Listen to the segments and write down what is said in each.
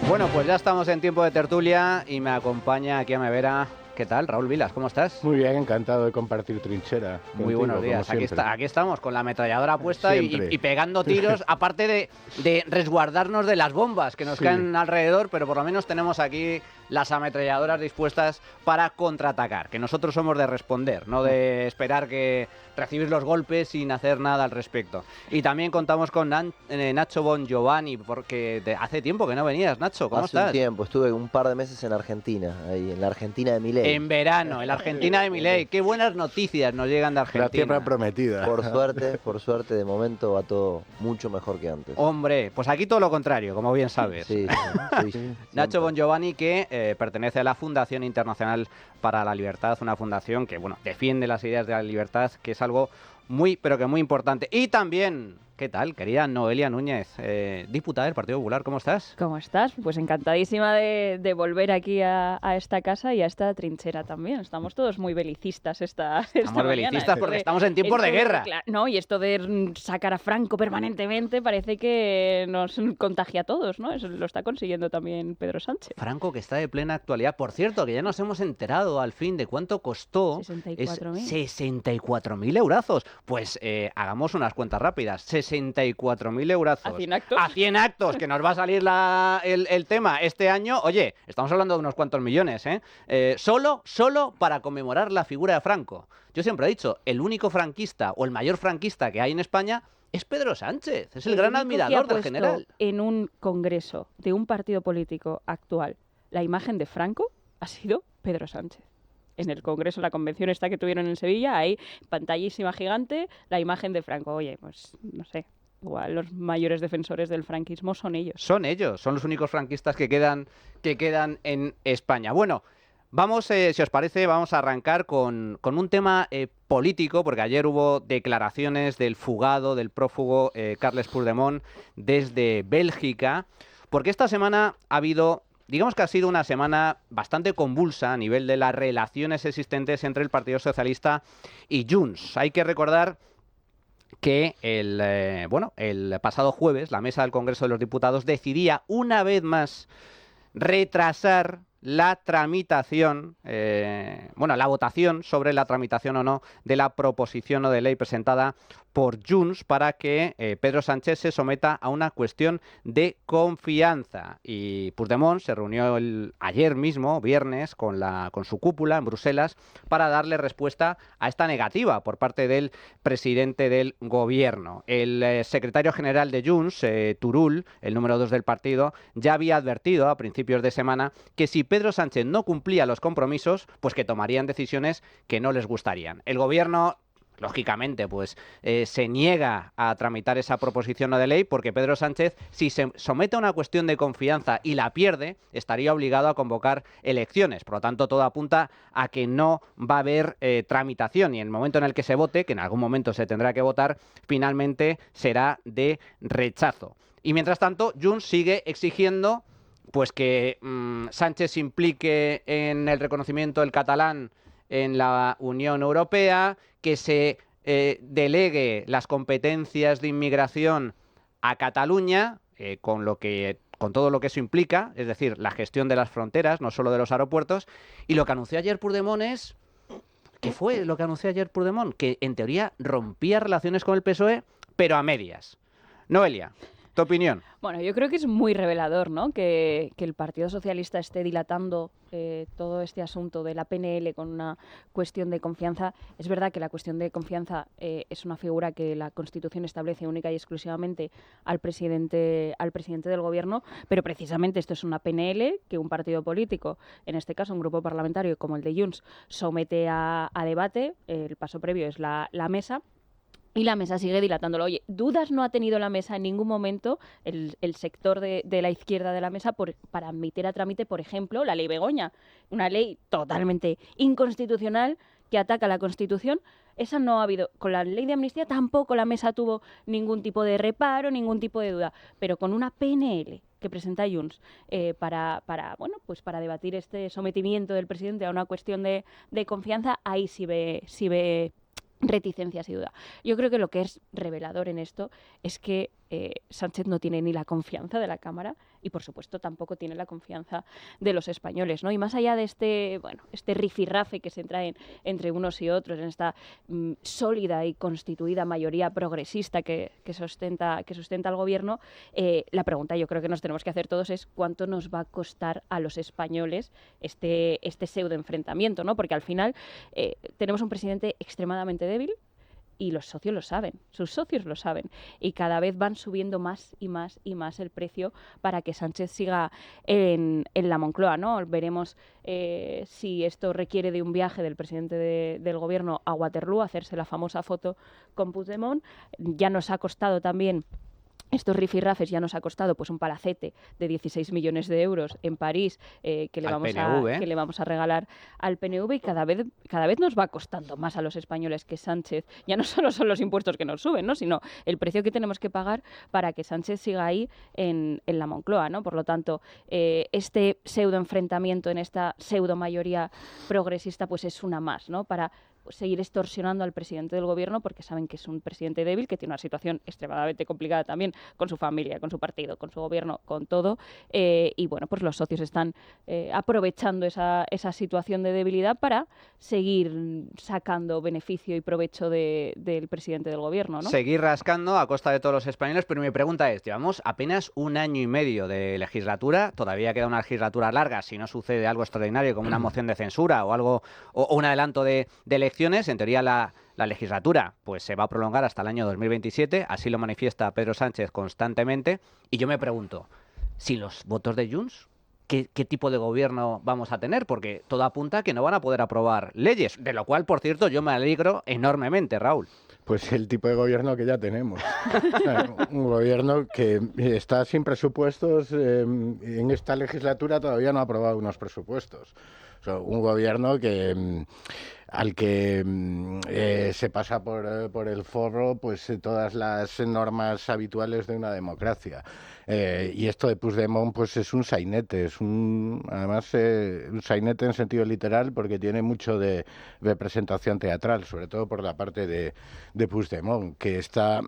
Bueno, pues ya estamos en tiempo de tertulia y me acompaña aquí a mi vera. ¿Qué tal, Raúl Vilas? ¿Cómo estás? Muy bien, encantado de compartir trinchera. Muy contigo, buenos días. Aquí estamos con la ametralladora puesta y pegando tiros, aparte de resguardarnos de las bombas que nos caen alrededor, pero por lo menos tenemos aquí las ametralladoras dispuestas para contraatacar, que nosotros somos de responder, no de esperar que recibir los golpes sin hacer nada al respecto. Y también contamos con Nacho Bongiovanni, porque hace tiempo que no venías, Nacho, ¿cómo estás? Hace un tiempo, estuve un par de meses en Argentina, ahí en la Argentina de Milei. En verano, en la Argentina de Milei. Qué buenas noticias nos llegan de Argentina. La tierra prometida. Por suerte, de momento va todo mucho mejor que antes. Hombre, pues aquí todo lo contrario, como bien sabes. Sí. Nacho Bongiovanni, que pertenece a la Fundación Internacional para la Libertad, una fundación que, bueno, defiende las ideas de la libertad, que es algo muy, pero que muy importante. Y también, ¿qué tal, querida Noelia Núñez, diputada del Partido Popular? ¿Cómo estás? ¿Cómo estás? Pues encantadísima de volver aquí a esta casa y a esta trinchera también. Estamos todos muy belicistas esta mañana. Belicistas porque estamos en tiempos de guerra. No, y esto de sacar a Franco permanentemente parece que nos contagia a todos, ¿no? Eso lo está consiguiendo también Pedro Sánchez. Franco, que está de plena actualidad. Por cierto, que ya nos hemos enterado al fin de cuánto costó. 64.000. 64.000 eurazos. Pues hagamos unas cuentas rápidas. 64.000 eurazos. ¿A 100 actos? A 100 actos, que nos va a salir el tema este año. Oye, estamos hablando de unos cuantos millones, ¿eh? Solo para conmemorar la figura de Franco. Yo siempre he dicho, el único franquista o el mayor franquista que hay en España es Pedro Sánchez. Es el gran admirador del general. En un congreso de un partido político actual, la imagen de Franco ha sido Pedro Sánchez. En el congreso, la convención esta que tuvieron en Sevilla, hay pantallísima gigante, la imagen de Franco. Oye, pues no sé, igual los mayores defensores del franquismo son ellos. Son los únicos franquistas que quedan en España. Bueno, vamos, si os parece, vamos a arrancar con un tema político, porque ayer hubo declaraciones del fugado, del prófugo Carles Puigdemont desde Bélgica, porque esta semana digamos que ha sido una semana bastante convulsa a nivel de las relaciones existentes entre el Partido Socialista y Junts. Hay que recordar que el pasado jueves la mesa del Congreso de los Diputados decidía una vez más retrasar la tramitación, la votación sobre la tramitación o no de la proposición o de ley presentada por Junts para que Pedro Sánchez se someta a una cuestión de confianza. Y Puigdemont se reunió ayer mismo, viernes, con su cúpula en Bruselas para darle respuesta a esta negativa por parte del presidente del gobierno. El secretario general de Junts, Turull, el número 2 del partido, ya había advertido a principios de semana que si Pedro Sánchez no cumplía los compromisos, pues que tomarían decisiones que no les gustarían. El gobierno, lógicamente, pues se niega a tramitar esa proposición no de ley porque Pedro Sánchez, si se somete a una cuestión de confianza y la pierde, estaría obligado a convocar elecciones. Por lo tanto, todo apunta a que no va a haber tramitación y en el momento en el que se vote, que en algún momento se tendrá que votar, finalmente será de rechazo. Y mientras tanto, Junts sigue exigiendo pues que Sánchez se implique en el reconocimiento del catalán en la Unión Europea, que se delegue las competencias de inmigración a Cataluña, con todo lo que eso implica, es decir, la gestión de las fronteras, no solo de los aeropuertos. Y lo que anunció ayer Puigdemont ¿qué fue lo que anunció ayer Puigdemont? Que en teoría rompía relaciones con el PSOE, pero a medias. Noelia, ¿tu opinión? Bueno, yo creo que es muy revelador, ¿no? Que el Partido Socialista esté dilatando todo este asunto de la PNL con una cuestión de confianza. Es verdad que la cuestión de confianza es una figura que la Constitución establece única y exclusivamente al presidente del Gobierno, pero precisamente esto es una PNL que un partido político, en este caso un grupo parlamentario como el de Junts, somete a debate. El paso previo es la mesa. Y la mesa sigue dilatándolo. Oye, dudas no ha tenido la mesa en ningún momento, el sector de la izquierda de la mesa, para admitir a trámite, por ejemplo, la ley Begoña. Una ley totalmente inconstitucional que ataca la Constitución. Esa no ha habido. Con la ley de amnistía tampoco la mesa tuvo ningún tipo de reparo, ningún tipo de duda. Pero con una PNL que presenta Junts para debatir este sometimiento del presidente a una cuestión de confianza, ahí sí ve reticencias y duda. Yo creo que lo que es revelador en esto es que Sánchez no tiene ni la confianza de la Cámara y, por supuesto, tampoco tiene la confianza de los españoles, ¿no? Y más allá de este rifirrafe que se entra entre unos y otros, en esta sólida y constituida mayoría progresista que sustenta el gobierno, la pregunta yo creo que nos tenemos que hacer todos es cuánto nos va a costar a los españoles este pseudo enfrentamiento, ¿no? Porque al final tenemos un presidente extremadamente débil, y los socios lo saben, sus socios lo saben, y cada vez van subiendo más y más y más el precio para que Sánchez siga en la Moncloa, ¿no? Veremos si esto requiere de un viaje del presidente del gobierno a Waterloo, hacerse la famosa foto con Puigdemont. Ya nos ha costado también. Estos rifirrafes ya nos ha costado pues un palacete de 16 millones de euros en París que le vamos a regalar al PNV, y cada vez nos va costando más a los españoles que Sánchez. Ya no solo son los impuestos que nos suben, ¿no? Sino el precio que tenemos que pagar para que Sánchez siga ahí en la Moncloa, ¿no? Por lo tanto, este pseudo enfrentamiento en esta pseudo mayoría progresista pues es una más, ¿no? Para seguir extorsionando al presidente del gobierno, porque saben que es un presidente débil, que tiene una situación extremadamente complicada también con su familia, con su partido, con su gobierno, con todo, y bueno, pues los socios están aprovechando esa situación de debilidad para seguir sacando beneficio y provecho del presidente del gobierno, ¿no? Seguir rascando a costa de todos los españoles, pero mi pregunta es, llevamos apenas 1 año y medio de legislatura, todavía queda una legislatura larga, si no sucede algo extraordinario como una moción de censura o algo, o un adelanto de elecciones. En teoría la legislatura pues se va a prolongar hasta el año 2027, así lo manifiesta Pedro Sánchez constantemente, y yo me pregunto, si los votos de Junts, ¿qué tipo de gobierno vamos a tener? Porque todo apunta a que no van a poder aprobar leyes, de lo cual, por cierto, yo me alegro enormemente, Raúl. Pues el tipo de gobierno que ya tenemos. Un gobierno que está sin presupuestos. En esta legislatura todavía no ha aprobado unos presupuestos. O sea, un gobierno que al que se pasa por el forro pues todas las normas habituales de una democracia. Y esto de Puigdemont pues es un sainete, además un sainete en sentido literal, porque tiene mucho de representación teatral, sobre todo por la parte de Puigdemont, que está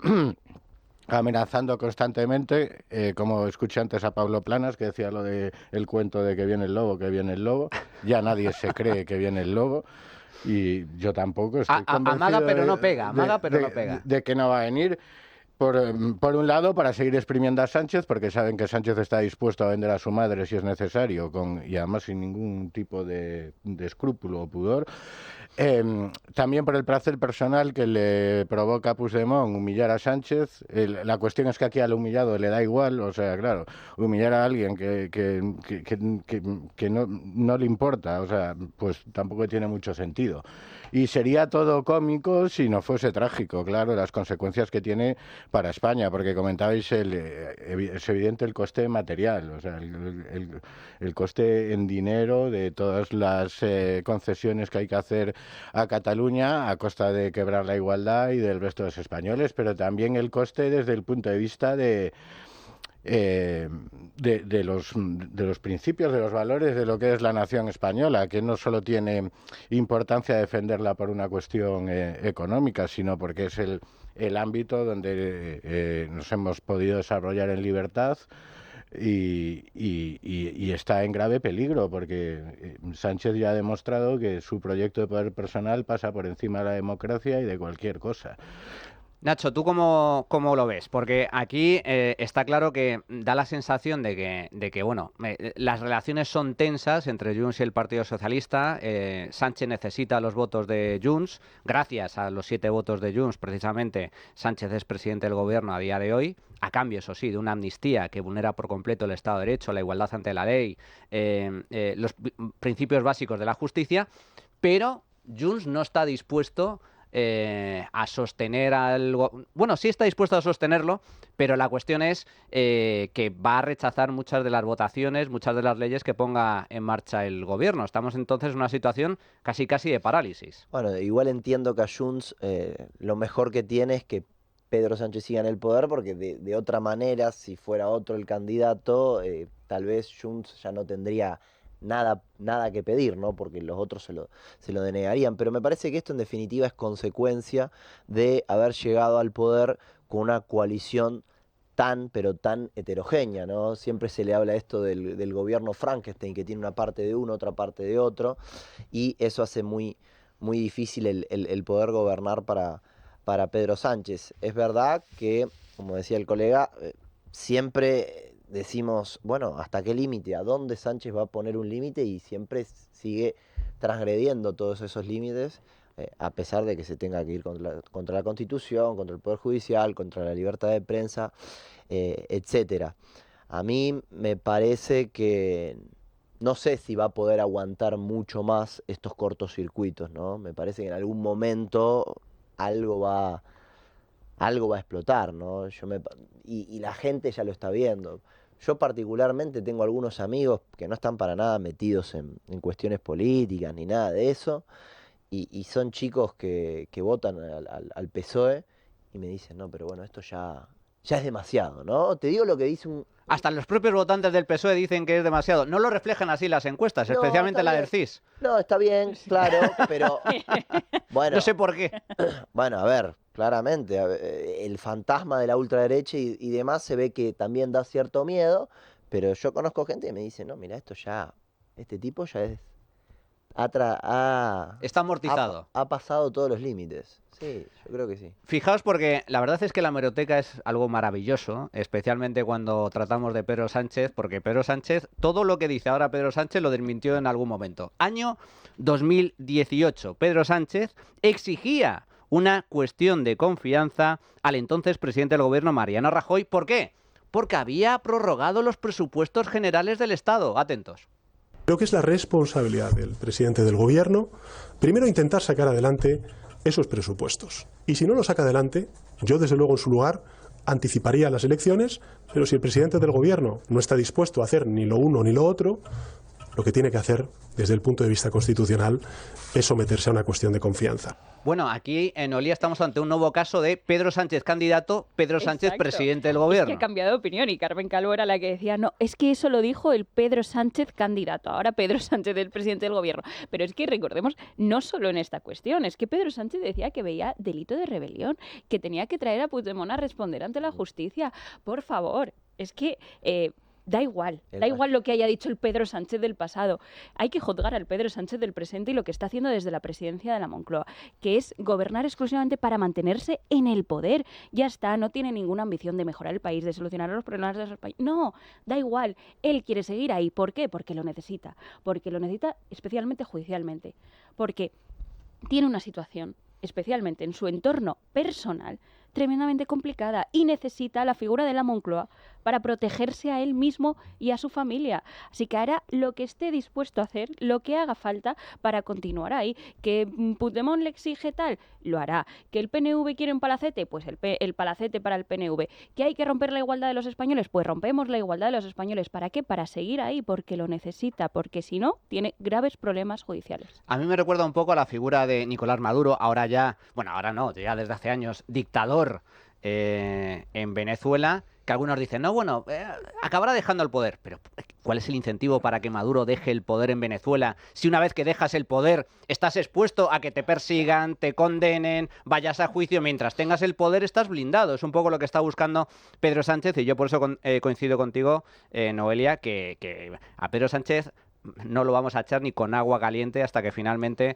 amenazando constantemente, como escuché antes a Pablo Planas, que decía lo de el cuento de que viene el lobo, ya nadie se cree que viene el lobo. Y yo tampoco estoy convencido amaga pero no pega, de que no va a venir. Por un lado, para seguir exprimiendo a Sánchez, porque saben que Sánchez está dispuesto a vender a su madre si es necesario, y además sin ningún tipo de escrúpulo o pudor. También por el placer personal que le provoca a Puigdemont humillar a Sánchez. La cuestión es que aquí al humillado le da igual, o sea, claro, humillar a alguien que no le importa, o sea, pues tampoco tiene mucho sentido. Y sería todo cómico si no fuese trágico, claro, las consecuencias que tiene para España, porque comentabais, es evidente el coste material, o sea, el coste en dinero de todas las concesiones que hay que hacer a Cataluña a costa de quebrar la igualdad y del resto de los españoles, pero también el coste desde el punto de vista de los principios, de los valores de lo que es la nación española, que no solo tiene importancia defenderla por una cuestión económica, sino porque es el ámbito donde nos hemos podido desarrollar en libertad y está en grave peligro, porque Sánchez ya ha demostrado que su proyecto de poder personal pasa por encima de la democracia y de cualquier cosa. Nacho, ¿tú cómo lo ves? Porque aquí está claro que da la sensación de que bueno, las relaciones son tensas entre Junts y el Partido Socialista. Sánchez necesita los votos de Junts. Gracias a los 7 votos de Junts, precisamente, Sánchez es presidente del gobierno a día de hoy. A cambio, eso sí, de una amnistía que vulnera por completo el Estado de Derecho, la igualdad ante la ley, los principios básicos de la justicia. Pero Junts no está dispuesto a sostener algo. Bueno, sí está dispuesto a sostenerlo, pero la cuestión es que va a rechazar muchas de las votaciones, muchas de las leyes que ponga en marcha el gobierno. Estamos entonces en una situación casi de parálisis. Bueno, igual entiendo que a Junts lo mejor que tiene es que Pedro Sánchez siga en el poder, porque de otra manera, si fuera otro el candidato, tal vez Junts ya no tendría nada que pedir, ¿no? Porque los otros se lo denegarían. Pero me parece que esto en definitiva es consecuencia de haber llegado al poder con una coalición tan, pero tan heterogénea, ¿no? Siempre se le habla esto del gobierno Frankenstein, que tiene una parte de uno, otra parte de otro, y eso hace muy, muy difícil el poder gobernar para Pedro Sánchez. Es verdad que, como decía el colega, siempre decimos, bueno, ¿hasta qué límite? ¿A dónde Sánchez va a poner un límite? Y siempre sigue transgrediendo todos esos límites, a pesar de que se tenga que ir contra la Constitución, contra el Poder Judicial, contra la libertad de prensa, etcétera. A mí me parece que no sé si va a poder aguantar mucho más estos cortocircuitos, ¿no? Me parece que en algún momento algo va a explotar, ¿no? Y la gente ya lo está viendo. Yo particularmente tengo algunos amigos que no están para nada metidos en cuestiones políticas ni nada de eso, y son chicos que votan al PSOE y me dicen, no, pero bueno, esto ya es demasiado, ¿no? Te digo lo que dice un... Hasta los propios votantes del PSOE dicen que es demasiado. No lo reflejan así las encuestas, No, especialmente está la bien. del CIS. No, está bien, claro, pero bueno, No sé por qué. bueno, a ver, claramente, el fantasma de la ultraderecha y demás se ve que también da cierto miedo, pero yo conozco gente que me dice, no, mira, este tipo ya Está amortizado. ha pasado todos los límites. Sí, yo creo que sí. Fijaos porque la verdad es que la hemeroteca es algo maravilloso, especialmente cuando tratamos de Pedro Sánchez, porque Pedro Sánchez, todo lo que dice ahora Pedro Sánchez lo desmintió en algún momento. Año 2018, Pedro Sánchez exigía una cuestión de confianza al entonces presidente del gobierno, Mariano Rajoy. ¿Por qué? Porque había prorrogado los presupuestos generales del Estado. Atentos. Creo que es la responsabilidad del presidente del gobierno, primero intentar sacar adelante esos presupuestos. Y si no lo saca adelante, yo desde luego en su lugar anticiparía las elecciones, pero si el presidente del gobierno no está dispuesto a hacer ni lo uno ni lo otro, lo que tiene que hacer desde el punto de vista constitucional es someterse a una cuestión de confianza. Bueno, aquí en Olía estamos ante un nuevo caso de Pedro Sánchez candidato, Pedro Sánchez Exacto. presidente del Es gobierno. que ha cambiado de opinión y Carmen Calvo era la que decía, no, es que eso lo dijo el Pedro Sánchez candidato, ahora Pedro Sánchez es presidente del gobierno. Pero es que recordemos, no solo en esta cuestión, es que Pedro Sánchez decía que veía delito de rebelión, que tenía que traer a Puigdemont a responder ante la justicia. Por favor, es que... da igual lo que haya dicho el Pedro Sánchez del pasado. Hay que juzgar al Pedro Sánchez del presente y lo que está haciendo desde la presidencia de la Moncloa, que es gobernar exclusivamente para mantenerse en el poder. Ya está, no tiene ninguna ambición de mejorar el país, de solucionar los problemas de los países. No, da igual. Él quiere seguir ahí. ¿Por qué? Porque lo necesita. Porque lo necesita especialmente judicialmente. Porque tiene una situación, especialmente en su entorno personal, tremendamente complicada y necesita la figura de la Moncloa para protegerse a él mismo y a su familia. Así que hará lo que esté dispuesto a hacer, lo que haga falta para continuar ahí. Que Puigdemont le exige tal, lo hará. Que el PNV quiere un palacete, pues el palacete para el PNV. Que hay que romper la igualdad de los españoles, pues rompemos la igualdad de los españoles. ¿Para qué? Para seguir ahí, porque lo necesita, porque si no, tiene graves problemas judiciales. A mí me recuerda un poco a la figura de Nicolás Maduro, ahora ya, bueno, ahora no, ya desde hace años, dictador en Venezuela, que algunos dicen, no, bueno, acabará dejando el poder. Pero ¿cuál es el incentivo para que Maduro deje el poder en Venezuela? Si una vez que dejas el poder estás expuesto a que te persigan, te condenen, vayas a juicio, mientras tengas el poder estás blindado. Es un poco lo que está buscando Pedro Sánchez y yo por eso coincido contigo, Noelia, que a Pedro Sánchez no lo vamos a echar ni con agua caliente hasta que finalmente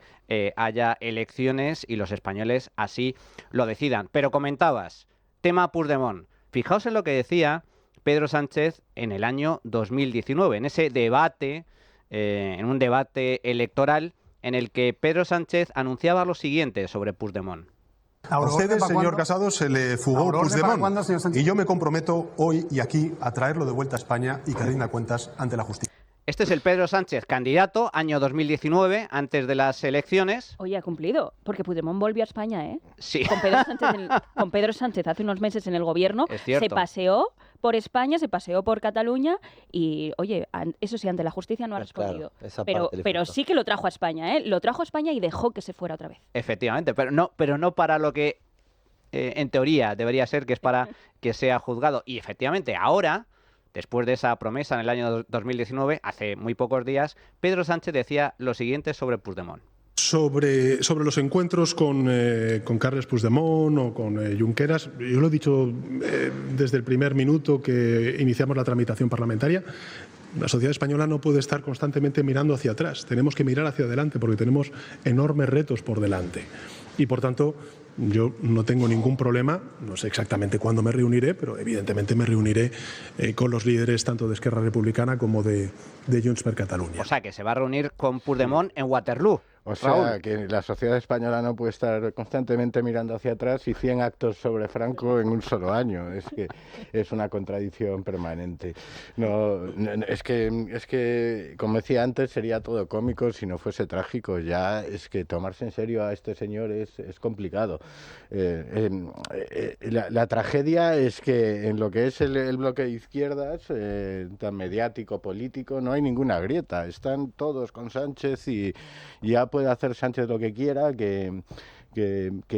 haya elecciones y los españoles así lo decidan. Pero comentabas, tema Puigdemont. Fijaos en lo que decía Pedro Sánchez en el año 2019, en ese debate, en un debate electoral en el que Pedro Sánchez anunciaba lo siguiente sobre Puigdemont. A ustedes, señor Casado, se le fugó Puigdemont y yo me comprometo hoy y aquí a traerlo de vuelta a España y que rinda cuentas ante la justicia. Este es el Pedro Sánchez candidato, año 2019, antes de las elecciones. Oye, ha cumplido, porque Puigdemont volvió a España, ¿eh? Sí. Con Pedro Sánchez hace unos meses en el gobierno, Es cierto. se paseó por España, se paseó por Cataluña y, oye, eso sí, ante la justicia no ha Pues respondido. claro, esa pero parte le faltó. sí que lo trajo a España, ¿eh? Lo trajo a España y dejó que se fuera otra vez. Efectivamente, pero no para lo que en teoría debería ser, que es para que sea juzgado. Y efectivamente, ahora, después de esa promesa en el año 2019, hace muy pocos días, Pedro Sánchez decía lo siguiente sobre Puigdemont. Sobre los encuentros con Carles Puigdemont o con Junqueras, yo lo he dicho desde el primer minuto que iniciamos la tramitación parlamentaria. La sociedad española no puede estar constantemente mirando hacia atrás. Tenemos que mirar hacia adelante porque tenemos enormes retos por delante. Y, por tanto, yo no tengo ningún problema, no sé exactamente cuándo me reuniré, pero evidentemente me reuniré con los líderes tanto de Esquerra Republicana como de Junts per Catalunya. O sea, que se va a reunir con Puigdemont en Waterloo. O sea, Raúl, que la sociedad española no puede estar constantemente mirando hacia atrás y 100 actos sobre Franco en un solo año. Es que es una contradicción permanente. Es que, como decía antes, sería todo cómico si no fuese trágico. Ya es que tomarse en serio a este señor es complicado. La tragedia es que en lo que es el bloque de izquierdas, tan mediático, político, no hay ninguna grieta. Están todos con Sánchez y ya puede hacer Sánchez lo que quiera, que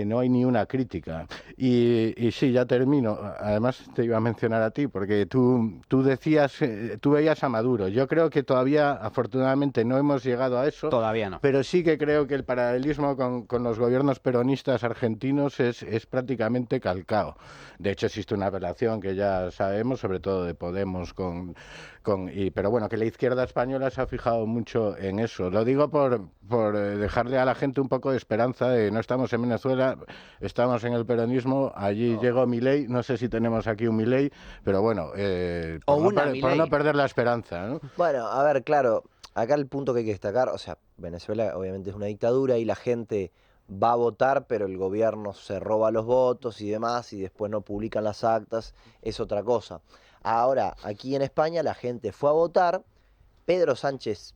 no hay ni una crítica. Y sí, ya termino. Además te iba a mencionar a ti, porque tú decías, tú veías a Maduro. Yo creo que todavía, afortunadamente, no hemos llegado a eso. todavía no. Pero sí que creo que el paralelismo con los gobiernos peronistas argentinos es prácticamente calcado. De hecho, existe una relación que ya sabemos, sobre todo de Podemos pero bueno, que la izquierda española se ha fijado mucho en eso. Lo digo por dejarle a la gente un poco de esperanza de no estamos en Venezuela, estamos en el peronismo, allí llegó Milei, no sé si tenemos aquí un Milei, pero bueno, por no perder la esperanza, ¿no? Bueno, a ver, claro, acá el punto que hay que destacar, o sea, Venezuela obviamente es una dictadura y la gente va a votar, pero el gobierno se roba los votos y demás y después no publican las actas, es otra cosa. Ahora, aquí en España la gente fue a votar, Pedro Sánchez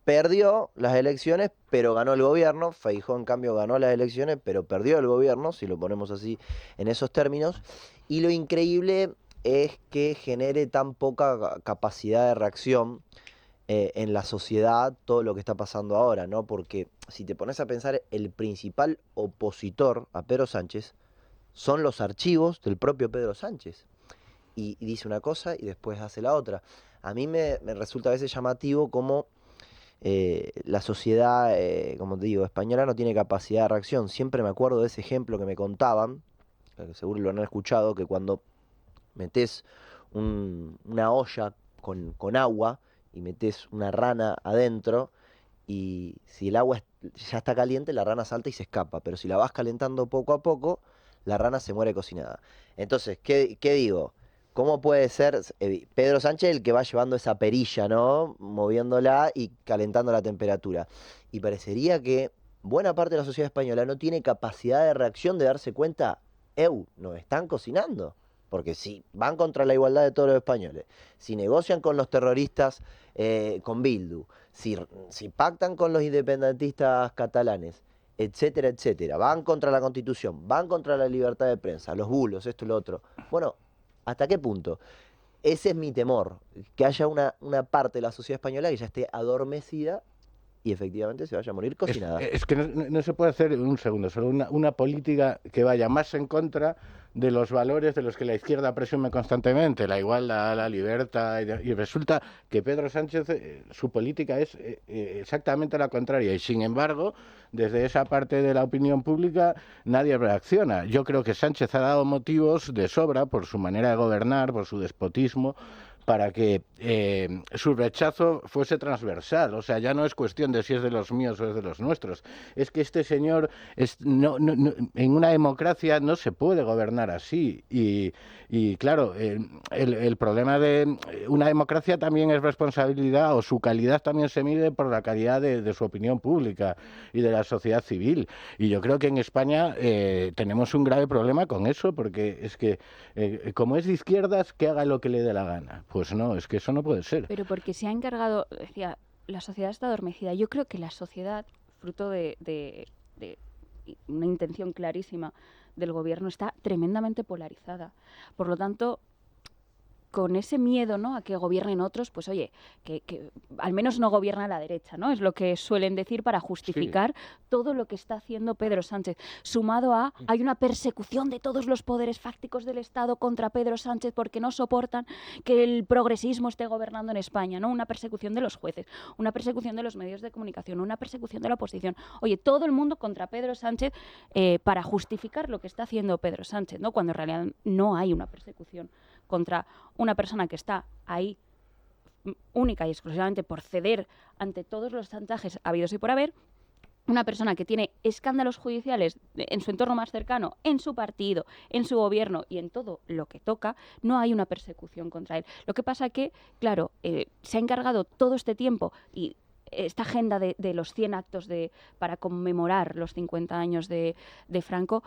perdió las elecciones, pero ganó el gobierno. Feijóo, en cambio, ganó las elecciones, pero perdió el gobierno, si lo ponemos así en esos términos. Y lo increíble es que genere tan poca capacidad de reacción en la sociedad todo lo que está pasando ahora, ¿no? Porque si te pones a pensar, el principal opositor a Pedro Sánchez son los archivos del propio Pedro Sánchez. Y dice una cosa y después hace la otra. A mí me resulta a veces llamativo cómo la sociedad, como te digo, española no tiene capacidad de reacción. Siempre me acuerdo de ese ejemplo que me contaban, que seguro lo han escuchado, que cuando metes una olla con agua y metes una rana adentro, y si el agua ya está caliente, la rana salta y se escapa, pero si la vas calentando poco a poco, la rana se muere cocinada. Entonces, ¿qué digo? ¿Cómo puede ser Pedro Sánchez el que va llevando esa perilla, ¿no? Moviéndola y calentando la temperatura? Y parecería que buena parte de la sociedad española no tiene capacidad de reacción de darse cuenta, nos están cocinando. Porque si van contra la igualdad de todos los españoles, si negocian con los terroristas, con Bildu, si pactan con los independentistas catalanes, etcétera, etcétera, van contra la Constitución, van contra la libertad de prensa, los bulos, esto y lo otro. Bueno, ¿hasta qué punto? Ese es mi temor, que haya una parte de la sociedad española que ya esté adormecida y efectivamente se vaya a morir cocinada. Es que no se puede hacer en un segundo, solo una política que vaya más en contra de los valores de los que la izquierda presume constantemente, la igualdad, la libertad, y resulta que Pedro Sánchez, su política es exactamente la contraria, y sin embargo, desde esa parte de la opinión pública nadie reacciona. Yo creo que Sánchez ha dado motivos de sobra por su manera de gobernar, por su despotismo, para que su rechazo fuese transversal. O sea, ya no es cuestión de si es de los míos o es de los nuestros. Es que este señor, en una democracia no se puede gobernar así. Y claro, el problema de una democracia también es responsabilidad, o su calidad también se mide por la calidad de su opinión pública y de la sociedad civil. Y yo creo que en España tenemos un grave problema con eso, porque es que como es de izquierdas, que haga lo que le dé la gana. Pues no, es que eso no puede ser. Pero porque se ha encargado, decía, la sociedad está adormecida. Yo creo que la sociedad, fruto de una intención clarísima del gobierno, está tremendamente polarizada. Por lo tanto, con ese miedo, ¿no?, a que gobiernen otros, pues oye, que al menos no gobierna la derecha, ¿no? Es lo que suelen decir para justificar todo lo que está haciendo Pedro Sánchez. Sumado a, hay una persecución de todos los poderes fácticos del Estado contra Pedro Sánchez porque no soportan que el progresismo esté gobernando en España, ¿no? Una persecución de los jueces, una persecución de los medios de comunicación, una persecución de la oposición. Oye, todo el mundo contra Pedro Sánchez para justificar lo que está haciendo Pedro Sánchez, ¿no?, cuando en realidad no hay una persecución contra una persona que está ahí única y exclusivamente por ceder ante todos los chantajes habidos y por haber, una persona que tiene escándalos judiciales en su entorno más cercano, en su partido, en su gobierno y en todo lo que toca, no hay una persecución contra él. Lo que pasa que, claro, se ha encargado todo este tiempo y esta agenda de los 100 actos para conmemorar los 50 años de Franco,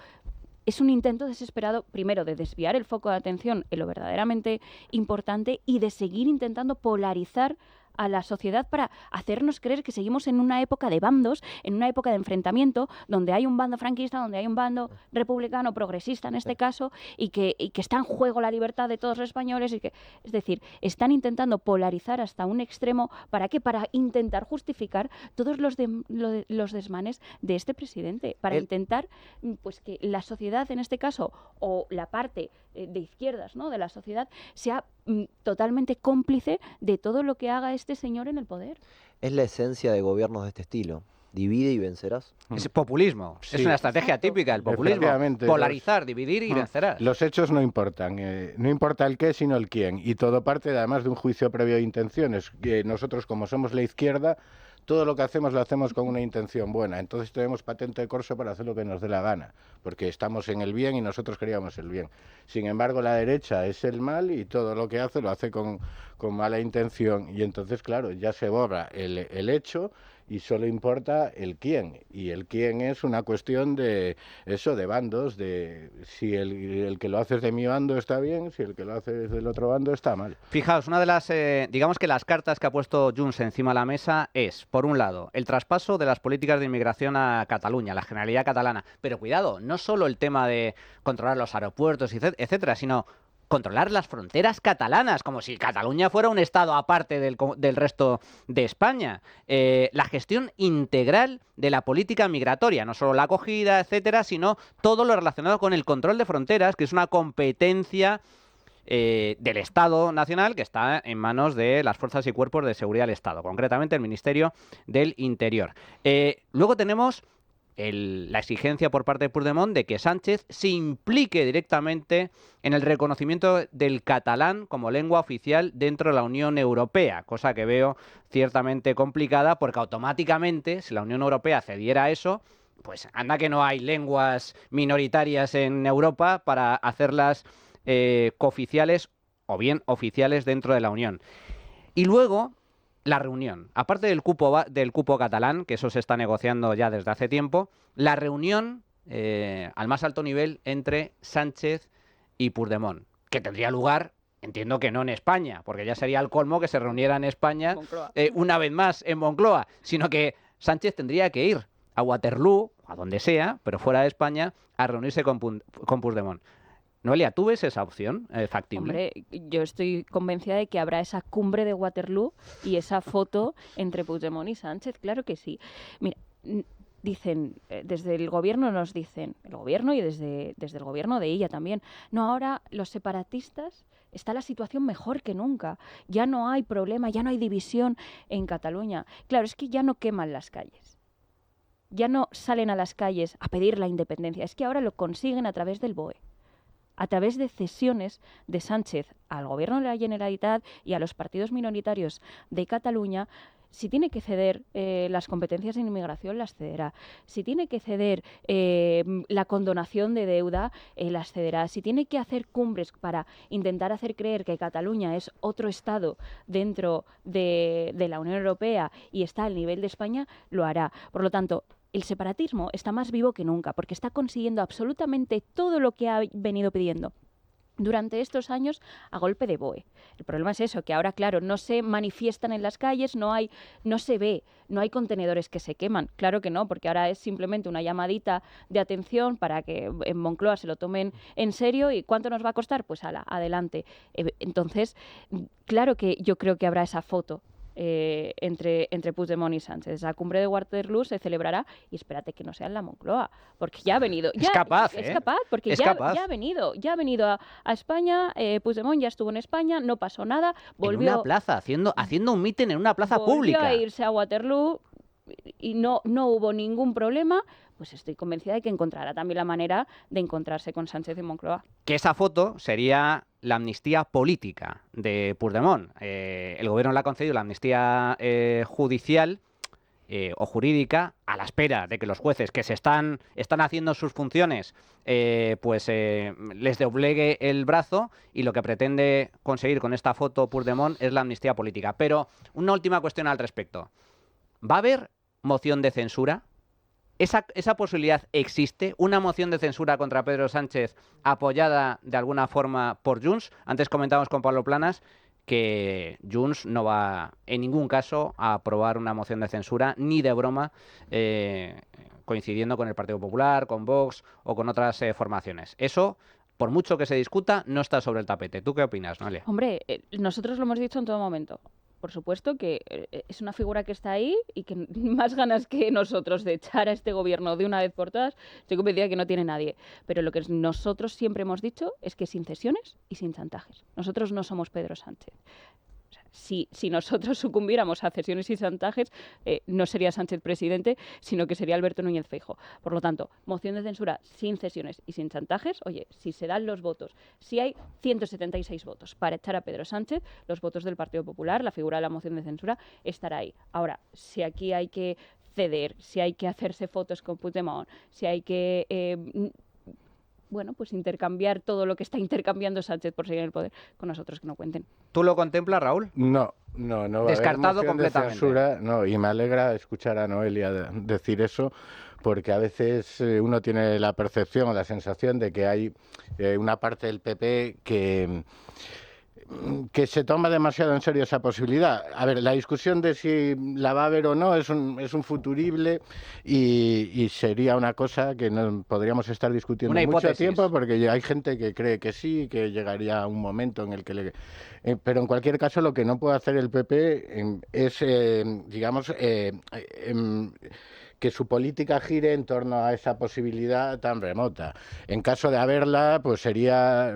es un intento desesperado, primero, de desviar el foco de atención en lo verdaderamente importante y de seguir intentando polarizar a la sociedad para hacernos creer que seguimos en una época de bandos, en una época de enfrentamiento, donde hay un bando franquista, donde hay un bando republicano, progresista en este caso, y que está en juego la libertad de todos los españoles. Es decir, están intentando polarizar hasta un extremo. ¿Para qué? Para intentar justificar todos los desmanes de este presidente, para intentar pues que la sociedad, en este caso, o la parte de izquierdas, ¿no?, de la sociedad, sea totalmente cómplice de todo lo que haga este señor en el poder. Es la esencia de gobiernos de este estilo. Divide y vencerás. Es populismo. Sí. Es una estrategia típica del populismo. Polarizar, dividir y vencerás. Los hechos no importan. No importa el qué, sino el quién. Y todo parte, además, de un juicio previo de intenciones. Que nosotros, como somos la izquierda, todo lo que hacemos lo hacemos con una intención buena. Entonces tenemos patente de corso para hacer lo que nos dé la gana, porque estamos en el bien y nosotros queríamos el bien. Sin embargo, la derecha es el mal y todo lo que hace lo hace con mala intención. Y entonces, claro, ya se borra el hecho y solo importa el quién. Y el quién es una cuestión de eso, de bandos, de si el que lo hace de mi bando está bien, si el que lo hace del otro bando está mal. Fijaos, una de las, digamos que las cartas que ha puesto Junts encima de la mesa es, por un lado, el traspaso de las políticas de inmigración a Cataluña, la Generalidad catalana. Pero cuidado, no solo el tema de controlar los aeropuertos, etcétera, sino controlar las fronteras catalanas, como si Cataluña fuera un estado aparte del resto de España. La gestión integral de la política migratoria, no solo la acogida, etcétera, sino todo lo relacionado con el control de fronteras, que es una competencia del Estado Nacional que está en manos de las fuerzas y cuerpos de seguridad del Estado, concretamente el Ministerio del Interior. Luego tenemos la exigencia por parte de Puigdemont de que Sánchez se implique directamente en el reconocimiento del catalán como lengua oficial dentro de la Unión Europea, cosa que veo ciertamente complicada porque automáticamente, si la Unión Europea cediera a eso, pues anda que no hay lenguas minoritarias en Europa para hacerlas cooficiales o bien oficiales dentro de la Unión. Y luego la reunión, aparte del cupo catalán, que eso se está negociando ya desde hace tiempo, la reunión al más alto nivel entre Sánchez y Puigdemont, que tendría lugar, entiendo que no en España, porque ya sería el colmo que se reuniera en España una vez más en Moncloa, sino que Sánchez tendría que ir a Waterloo, a donde sea, pero fuera de España, a reunirse con Puigdemont. Noelia, ¿tú ves esa opción factible? Hombre, yo estoy convencida de que habrá esa cumbre de Waterloo y esa foto entre Puigdemont y Sánchez, claro que sí. Mira, dicen, desde el gobierno nos dicen, el gobierno y desde el gobierno de ella también, no, ahora los separatistas, está la situación mejor que nunca, ya no hay problema, ya no hay división en Cataluña. Claro, es que ya no queman las calles, ya no salen a las calles a pedir la independencia, es que ahora lo consiguen a través del BOE. A través de cesiones de Sánchez al Gobierno de la Generalitat y a los partidos minoritarios de Cataluña, si tiene que ceder las competencias en inmigración, las cederá. Si tiene que ceder la condonación de deuda, las cederá. Si tiene que hacer cumbres para intentar hacer creer que Cataluña es otro Estado dentro de la Unión Europea y está al nivel de España, lo hará. Por lo tanto, el separatismo está más vivo que nunca, porque está consiguiendo absolutamente todo lo que ha venido pidiendo durante estos años a golpe de BOE. El problema es eso, que ahora, claro, no se manifiestan en las calles, no se ve, no hay contenedores que se queman. Claro que no, porque ahora es simplemente una llamadita de atención para que en Moncloa se lo tomen en serio. ¿Y cuánto nos va a costar? Pues adelante. Entonces, claro que yo creo que habrá esa foto entre Puigdemont y Sánchez. La cumbre de Waterloo se celebrará y espérate que no sea en la Moncloa, porque ya ha venido. Es capaz, porque es ya capaz. ha venido a España. Puigdemont ya estuvo en España, no pasó nada, volvió en una plaza, haciendo un mitin en una plaza volvió pública. a irse a Waterloo y no hubo ningún problema. Pues estoy convencida de que encontrará también la manera de encontrarse con Sánchez y Moncloa. Que esa foto sería la amnistía política de Puigdemont. El gobierno le ha concedido la amnistía judicial o jurídica a la espera de que los jueces que se están haciendo sus funciones les doblegue el brazo, y lo que pretende conseguir con esta foto Puigdemont es la amnistía política. Pero una última cuestión al respecto. ¿Va a haber moción de censura? ¿Esa posibilidad existe? ¿Una moción de censura contra Pedro Sánchez apoyada de alguna forma por Junts? Antes comentábamos con Pablo Planas que Junts no va en ningún caso a aprobar una moción de censura, ni de broma, coincidiendo con el Partido Popular, con Vox o con otras formaciones. Eso, por mucho que se discuta, no está sobre el tapete. ¿Tú qué opinas, Noelia? Hombre, nosotros lo hemos dicho en todo momento. Por supuesto que es una figura que está ahí y que más ganas que nosotros de echar a este gobierno de una vez por todas, estoy convencida que no tiene nadie. Pero lo que nosotros siempre hemos dicho es que sin cesiones y sin chantajes. Nosotros no somos Pedro Sánchez. O sea, si nosotros sucumbiéramos a cesiones y chantajes, no sería Sánchez presidente, sino que sería Alberto Núñez Feijóo. Por lo tanto, moción de censura sin cesiones y sin chantajes. Oye, si se dan los votos, si hay 176 votos para echar a Pedro Sánchez, los votos del Partido Popular, la figura de la moción de censura, estará ahí. Ahora, si aquí hay que ceder, si hay que hacerse fotos con Puigdemont, si hay que pues intercambiar todo lo que está intercambiando Sánchez por seguir en el poder, con nosotros que no cuenten. ¿Tú lo contemplas, Raúl? No va Descartado a haber moción completamente. de censura, no, y me alegra escuchar a Noelia decir eso, porque a veces uno tiene la percepción o la sensación de que hay una parte del PP que se toma demasiado en serio esa posibilidad. A ver, la discusión de si la va a haber o no es un futurible y sería una cosa que no podríamos estar discutiendo mucho tiempo, porque hay gente que cree que sí, que llegaría un momento en el que pero en cualquier caso lo que no puede hacer el PP es, que su política gire en torno a esa posibilidad tan remota. En caso de haberla, pues sería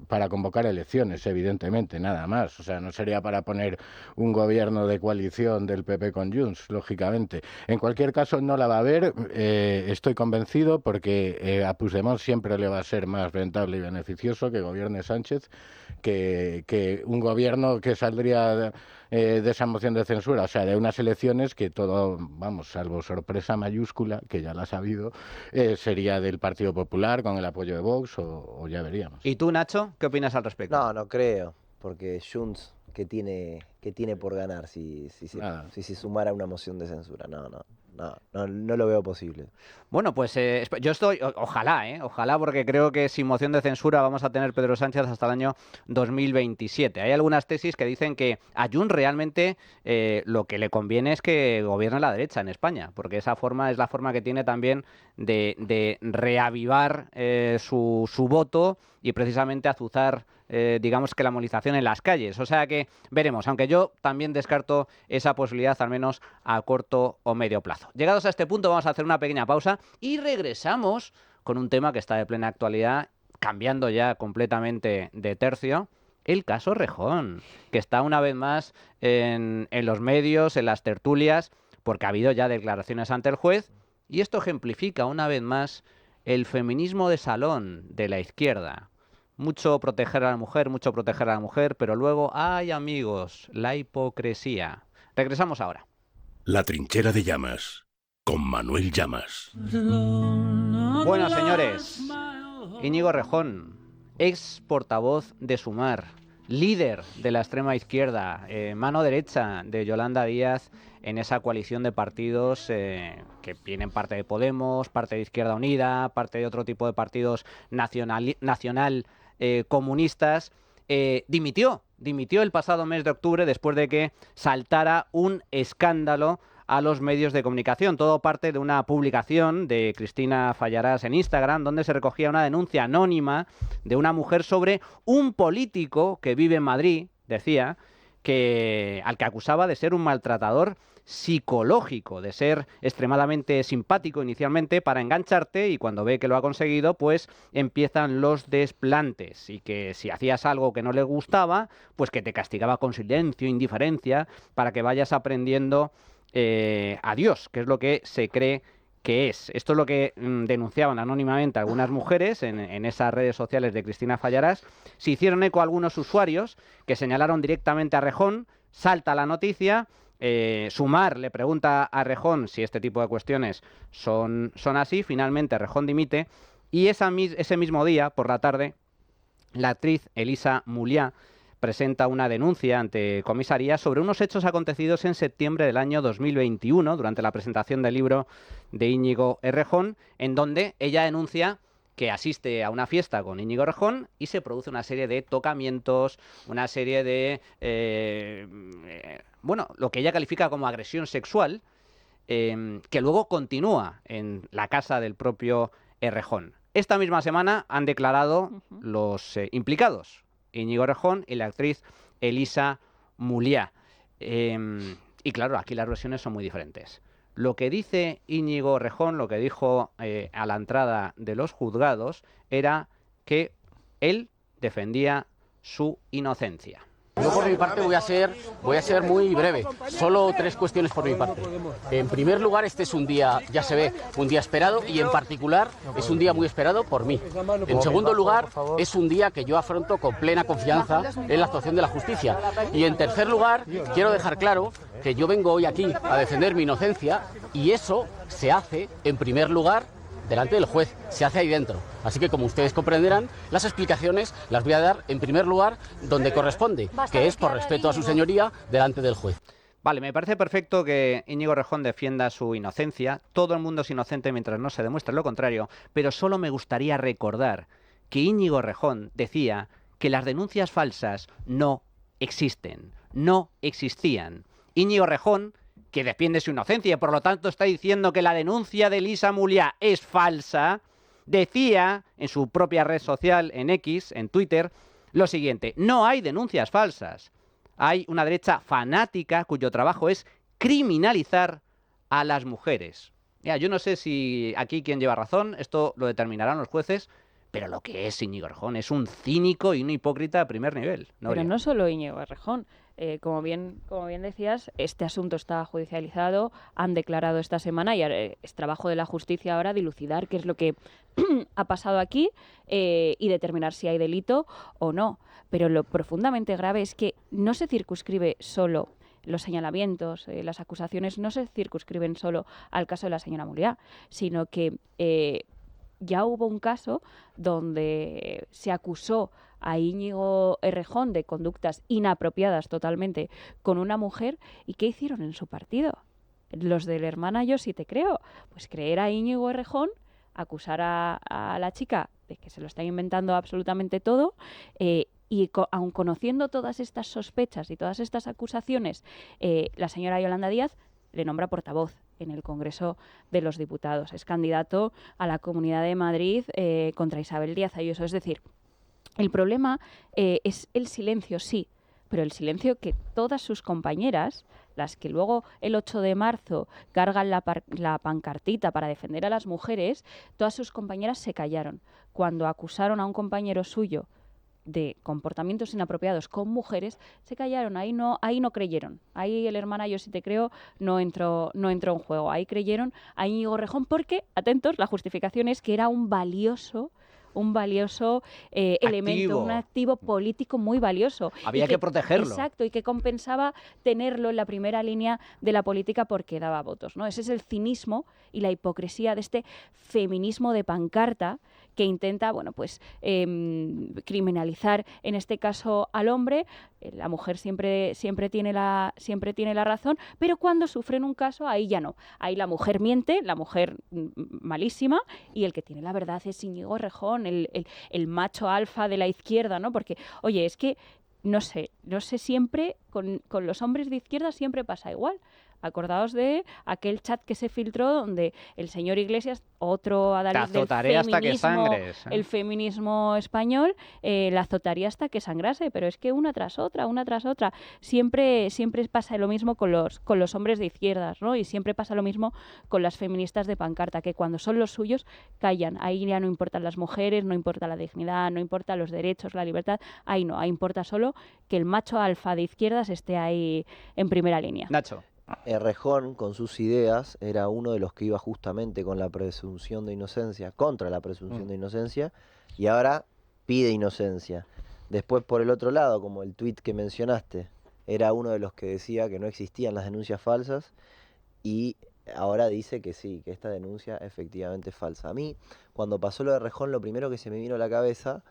para convocar elecciones, evidentemente, nada más. O sea, no sería para poner un gobierno de coalición del PP con Junts, lógicamente. En cualquier caso, no la va a haber, estoy convencido, porque a Puigdemont siempre le va a ser más rentable y beneficioso que gobierne Sánchez, que un gobierno que saldría de esa moción de censura, o sea, de unas elecciones que todo, vamos, salvo sorpresa mayúscula, que ya la ha habido, sería del Partido Popular con el apoyo de Vox o ya veríamos. ¿Y tú, Nacho, qué opinas al respecto? No creo, porque Junts, ¿qué tiene por ganar si se sumara una moción de censura? No lo veo posible. Bueno, pues yo estoy, ojalá, porque creo que sin moción de censura vamos a tener Pedro Sánchez hasta el año 2027. Hay algunas tesis que dicen que a Junts realmente lo que le conviene es que gobierne la derecha en España, porque esa forma es la forma que tiene también de reavivar su voto y precisamente azuzar digamos que la movilización en las calles. O sea que veremos, aunque yo también descarto esa posibilidad, al menos a corto o medio plazo. Llegados a este punto vamos a hacer una pequeña pausa y regresamos con un tema que está de plena actualidad, cambiando ya completamente de tercio, el caso Rejón, que está una vez más en los medios, en las tertulias, porque ha habido ya declaraciones ante el juez, y esto ejemplifica una vez más el feminismo de salón de la izquierda. Mucho proteger a la mujer, pero luego, ¡ay, amigos!, la hipocresía. Regresamos ahora. La trinchera de Llamas, con Manuel Llamas. Bueno, señores, Íñigo Rejón, ex portavoz de Sumar, líder de la extrema izquierda, mano derecha de Yolanda Díaz en esa coalición de partidos que vienen parte de Podemos, parte de Izquierda Unida, parte de otro tipo de partidos nacional comunistas, dimitió el pasado mes de octubre después de que saltara un escándalo a los medios de comunicación. Todo parte de una publicación de Cristina Fallarás en Instagram, donde se recogía una denuncia anónima de una mujer sobre un político que vive en Madrid, decía, al que acusaba de ser un maltratador psicológico, de ser extremadamente simpático inicialmente para engancharte, y cuando ve que lo ha conseguido, pues empiezan los desplantes, y que si hacías algo que no le gustaba, pues que te castigaba con silencio, indiferencia, para que vayas aprendiendo a Dios, que es lo que se cree que es. Esto es lo que denunciaban anónimamente algunas mujeres en esas redes sociales de Cristina Fallarás. Se hicieron eco algunos usuarios que señalaron directamente a Rejón, salta la noticia. Sumar le pregunta a Rejón si este tipo de cuestiones son así. Finalmente Rejón dimite, y ese mismo día, por la tarde, la actriz Elisa Muliá presenta una denuncia ante comisaría sobre unos hechos acontecidos en septiembre del año 2021, durante la presentación del libro de Íñigo Errejón, en donde ella denuncia que asiste a una fiesta con Íñigo Errejón y se produce una serie de tocamientos, una serie de, lo que ella califica como agresión sexual, que luego continúa en la casa del propio Errejón. Esta misma semana han declarado los implicados, Íñigo Errejón y la actriz Elisa Muliá. Y claro, aquí las versiones son muy diferentes. Lo que dice Íñigo Errejón, lo que dijo a la entrada de los juzgados, era que él defendía su inocencia. Yo por mi parte voy a ser muy breve, solo 3 cuestiones por mi parte. En primer lugar, este es un día, ya se ve, un día esperado, y en particular es un día muy esperado por mí. En segundo lugar, es un día que yo afronto con plena confianza en la actuación de la justicia. Y en tercer lugar, quiero dejar claro que yo vengo hoy aquí a defender mi inocencia, y eso se hace, en primer lugar, delante del juez, se hace ahí dentro. Así que, como ustedes comprenderán, las explicaciones las voy a dar en primer lugar donde corresponde, que es por respeto a su señoría delante del juez. Vale, me parece perfecto que Íñigo Errejón defienda su inocencia. Todo el mundo es inocente mientras no se demuestre lo contrario, pero solo me gustaría recordar que Íñigo Errejón decía que las denuncias falsas no existen, no existían. Íñigo Errejón, que defiende su inocencia y por lo tanto está diciendo que la denuncia de Elisa Muliá es falsa, decía en su propia red social, en X, en Twitter, lo siguiente: no hay denuncias falsas. Hay una derecha fanática cuyo trabajo es criminalizar a las mujeres. Mira, yo no sé si aquí quién lleva razón, esto lo determinarán los jueces, pero lo que es Íñigo Errejón es un cínico y un hipócrita de primer nivel. Pero no solo Íñigo Errejón. Como bien decías, este asunto está judicializado, han declarado esta semana, y es trabajo de la justicia ahora dilucidar qué es lo que ha pasado aquí y determinar si hay delito o no. Pero lo profundamente grave es que no se circunscribe solo los señalamientos, las acusaciones no se circunscriben solo al caso de la señora Muliá, sino que ya hubo un caso donde se acusó a Íñigo Errejón de conductas inapropiadas totalmente con una mujer. ¿Y qué hicieron en su partido? Los del Hermana Yo Sí Te Creo. Pues creer a Íñigo Errejón, acusar a la chica de que se lo está inventando absolutamente todo, y aun conociendo todas estas sospechas y todas estas acusaciones, la señora Yolanda Díaz le nombra portavoz en el Congreso de los Diputados. Es candidato a la Comunidad de Madrid contra Isabel Díaz Ayuso. Es decir, el problema es el silencio, sí, pero el silencio que todas sus compañeras, las que luego el 8 de marzo cargan la pancartita para defender a las mujeres, todas sus compañeras se callaron cuando acusaron a un compañero suyo de comportamientos inapropiados con mujeres. Se callaron, ahí no creyeron. Ahí el Hermana Yo Sí Te Creo no entró en juego. Ahí creyeron a Íñigo Errejón porque, atentos, la justificación es que era un valioso elemento, un activo político muy valioso. Había que protegerlo. Exacto, y que compensaba tenerlo en la primera línea de la política porque daba votos, ¿no? Ese es el cinismo y la hipocresía de este feminismo de pancarta que intenta, bueno, pues criminalizar en este caso al hombre. La mujer siempre tiene la razón, pero cuando sufren un caso, ahí ya no. Ahí la mujer miente, la mujer malísima, y el que tiene la verdad es Íñigo Errejón, el macho alfa de la izquierda, ¿no? Porque, oye, es que no sé siempre, con los hombres de izquierda siempre pasa igual. Acordaos de aquel chat que se filtró donde el señor Iglesias, otro adalid del feminismo, el feminismo español, la azotaría hasta que sangrase, pero es que una tras otra, siempre pasa lo mismo con los hombres de izquierdas, ¿no? Y siempre pasa lo mismo con las feministas de pancarta, que cuando son los suyos callan. Ahí ya no importan las mujeres, no importa la dignidad, no importa los derechos, la libertad, ahí no, ahí importa solo que el macho alfa de izquierdas esté ahí en primera línea. Nacho. Errejón, con sus ideas, era uno de los que iba justamente con la presunción de inocencia, contra la presunción de inocencia, y ahora pide inocencia. Después, por el otro lado, como el tuit que mencionaste, era uno de los que decía que no existían las denuncias falsas, y ahora dice que sí, que esta denuncia efectivamente es falsa. A mí, cuando pasó lo de Errejón, lo primero que se me vino a la cabeza,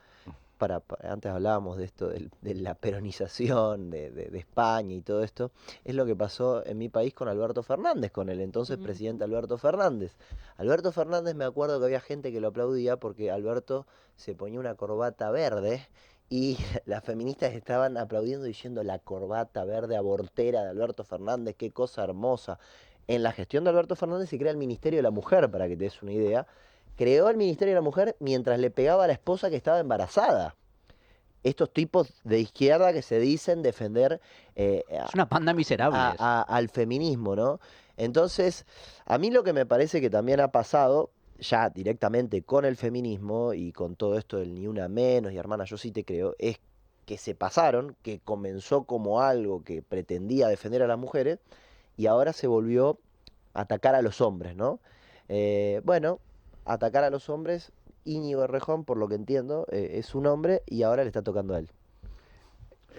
antes hablábamos de esto, de la peronización de España y todo esto, es lo que pasó en mi país con Alberto Fernández, con el entonces presidente Alberto Fernández. Alberto Fernández, me acuerdo que había gente que lo aplaudía porque Alberto se ponía una corbata verde y las feministas estaban aplaudiendo diciendo la corbata verde abortera de Alberto Fernández, qué cosa hermosa. En la gestión de Alberto Fernández se crea el Ministerio de la Mujer, para que te des una idea. Creó el Ministerio de la Mujer mientras le pegaba a la esposa que estaba embarazada. Estos tipos de izquierda que se dicen defender es una panda miserable al feminismo, ¿no? Entonces, a mí lo que me parece que también ha pasado, ya directamente con el feminismo y con todo esto del ni una menos y hermana, yo sí te creo, es que se pasaron, que comenzó como algo que pretendía defender a las mujeres y ahora se volvió a atacar a los hombres, ¿no? Bueno, atacar a los hombres, Íñigo Errejón, por lo que entiendo, es un hombre y ahora le está tocando a él.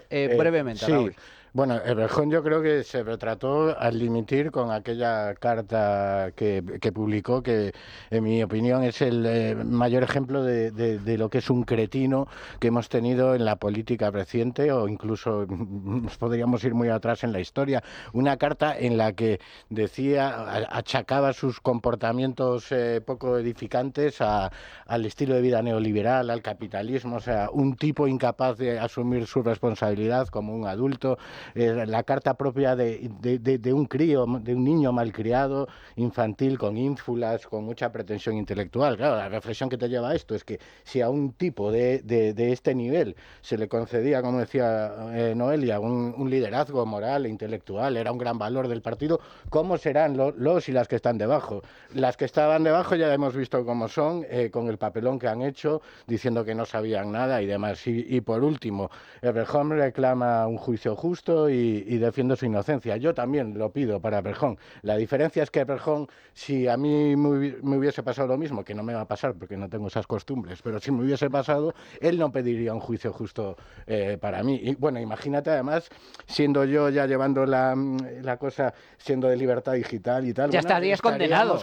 Brevemente, Raúl. Sí. Bueno, Errejón yo creo que se retrató al dimitir con aquella carta que publicó, que en mi opinión es el mayor ejemplo de lo que es un cretino que hemos tenido en la política reciente, o incluso nos podríamos ir muy atrás en la historia. Una carta en la que decía, achacaba sus comportamientos poco edificantes al estilo de vida neoliberal, al capitalismo, o sea, un tipo incapaz de asumir su responsabilidad como un adulto. La carta propia de un crío, de un niño malcriado, infantil, con ínfulas, con mucha pretensión intelectual. Claro, la reflexión que te lleva a esto es que si a un tipo de este nivel se le concedía, como decía Noelia, un liderazgo moral e intelectual, era un gran valor del partido, ¿cómo serán los y las que están debajo? Las que estaban debajo ya hemos visto cómo son, con el papelón que han hecho, diciendo que no sabían nada y demás. Y por último, Errejón reclama un juicio justo y defiendo su inocencia. Yo también lo pido para Errejón. La diferencia es que Errejón, si a mí me hubiese pasado lo mismo, que no me va a pasar porque no tengo esas costumbres, pero si me hubiese pasado, él no pediría un juicio justo para mí. Y bueno, imagínate además, siendo yo ya llevando la cosa, siendo de libertad digital y tal. Ya estarías condenado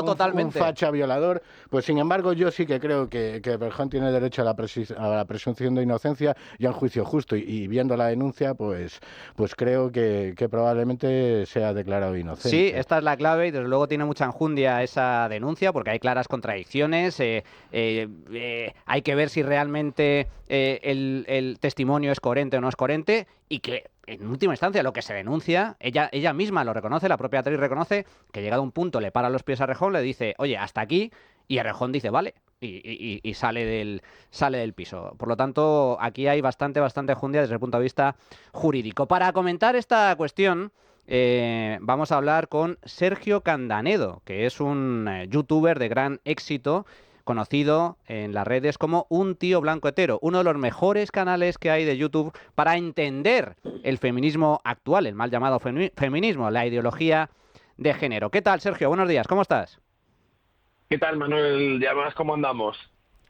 totalmente. Un facha violador. Pues sin embargo, yo sí que creo que Errejón tiene derecho a la presunción de inocencia y a un juicio justo. Y viendo la denuncia, pues creo que probablemente sea declarado inocente. Sí, esta es la clave y desde luego tiene mucha enjundia esa denuncia porque hay claras contradicciones. Hay que ver si realmente el testimonio es coherente o no es coherente y que en última instancia lo que se denuncia, ella misma lo reconoce, la propia actriz reconoce que llegado a un punto le para los pies a Errejón, le dice, oye, hasta aquí, y Errejón dice, vale, y sale del piso. Por lo tanto, aquí hay bastante enjundia desde el punto de vista jurídico. Para comentar esta cuestión, vamos a hablar con Sergio Candanedo, que es un youtuber de gran éxito, conocido en las redes como Un Tío Blanco Hetero, uno de los mejores canales que hay de YouTube para entender el feminismo actual, el mal llamado feminismo, la ideología de género. ¿Qué tal, Sergio? Buenos días, ¿cómo estás? ¿Qué tal, Manuel Llamas? ¿Cómo andamos?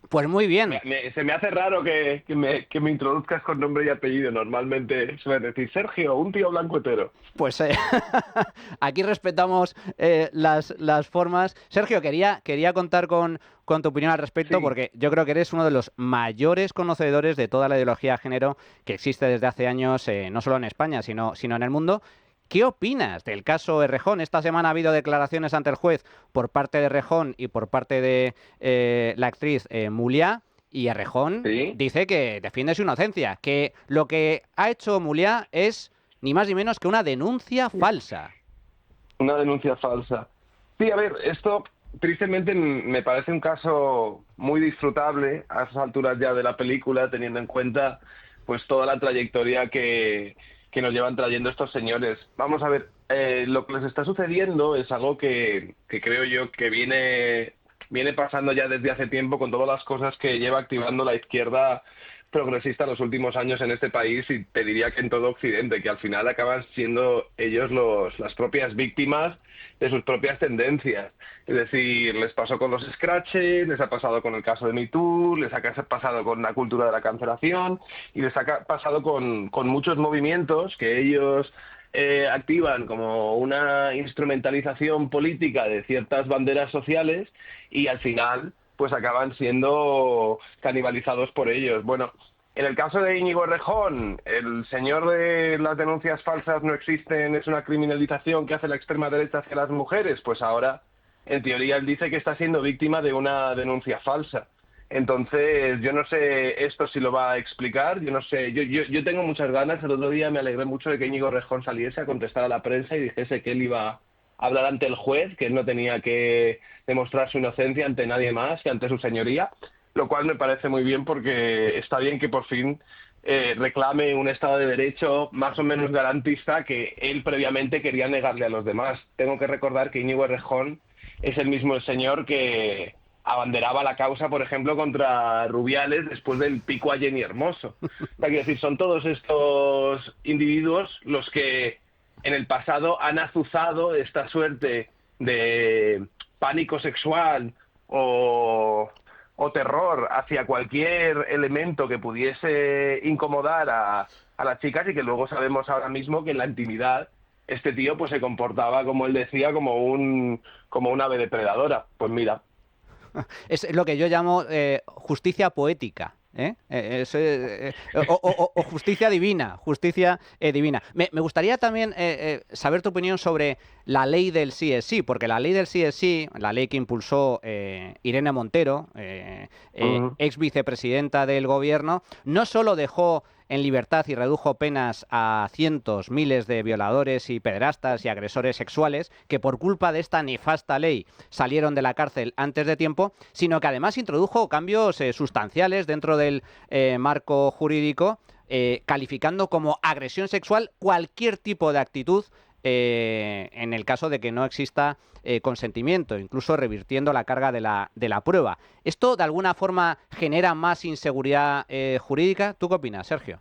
Pues muy bien. Se me hace raro que me introduzcas con nombre y apellido. Normalmente suele decir Sergio, un tío blanco hetero. Pues aquí respetamos las formas. Sergio, quería contar con tu opinión al respecto, porque yo creo que eres uno de los mayores conocedores de toda la ideología de género que existe desde hace años, no solo en España, sino en el mundo. ¿Qué opinas del caso Errejón? Esta semana ha habido declaraciones ante el juez por parte de Errejón y por parte de la actriz Muliá, y Errejón dice que defiende su inocencia, que lo que ha hecho Muliá es ni más ni menos que una denuncia falsa. Una denuncia falsa. Sí, a ver, esto tristemente me parece un caso muy disfrutable a esas alturas ya de la película, teniendo en cuenta pues toda la trayectoria que nos llevan trayendo estos señores. Vamos a ver, lo que les está sucediendo es algo que creo yo que viene pasando ya desde hace tiempo con todas las cosas que lleva activando la izquierda progresista en los últimos años en este país, y te diría que en todo Occidente, que al final acaban siendo ellos las propias víctimas de sus propias tendencias. Es decir, les pasó con los scratches, les ha pasado con el caso de Me Too, les ha pasado con la cultura de la cancelación, y les ha pasado con muchos movimientos que ellos activan como una instrumentalización política de ciertas banderas sociales, y al final pues acaban siendo canibalizados por ellos. Bueno, en el caso de Íñigo Errejón, el señor de las denuncias falsas no existen, es una criminalización que hace la extrema derecha hacia las mujeres, pues ahora, en teoría, él dice que está siendo víctima de una denuncia falsa. Entonces, yo no sé esto si lo va a explicar, yo no sé, yo tengo muchas ganas. El otro día me alegré mucho de que Íñigo Errejón saliese a contestar a la prensa y dijese que él iba a hablar ante el juez, que él no tenía que demostrar su inocencia ante nadie más que ante su señoría, lo cual me parece muy bien, porque está bien que por fin reclame un Estado de Derecho más o menos garantista que él previamente quería negarle a los demás. Tengo que recordar que Íñigo Errejón es el mismo señor que abanderaba la causa, por ejemplo, contra Rubiales después del pico a Jenny Hermoso. O sea, quiero decir, son todos estos individuos los que en el pasado han azuzado esta suerte de pánico sexual o terror hacia cualquier elemento que pudiese incomodar a las chicas, y que luego sabemos ahora mismo que en la intimidad este tío pues se comportaba, como él decía, como un ave depredadora. Pues mira. Es lo que yo llamo justicia poética. O justicia divina, divina. Me gustaría también saber tu opinión sobre la ley del sí es sí, porque la ley del sí es sí, la ley que impulsó Irene Montero, ex vicepresidenta del gobierno, no solo dejó en libertad y redujo penas a cientos, miles de violadores y pederastas y agresores sexuales que por culpa de esta nefasta ley salieron de la cárcel antes de tiempo, sino que además introdujo cambios sustanciales dentro del marco jurídico, calificando como agresión sexual cualquier tipo de actitud en el caso de que no exista consentimiento, incluso revirtiendo la carga de la prueba. ¿Esto de alguna forma genera más inseguridad jurídica? ¿Tú qué opinas, Sergio?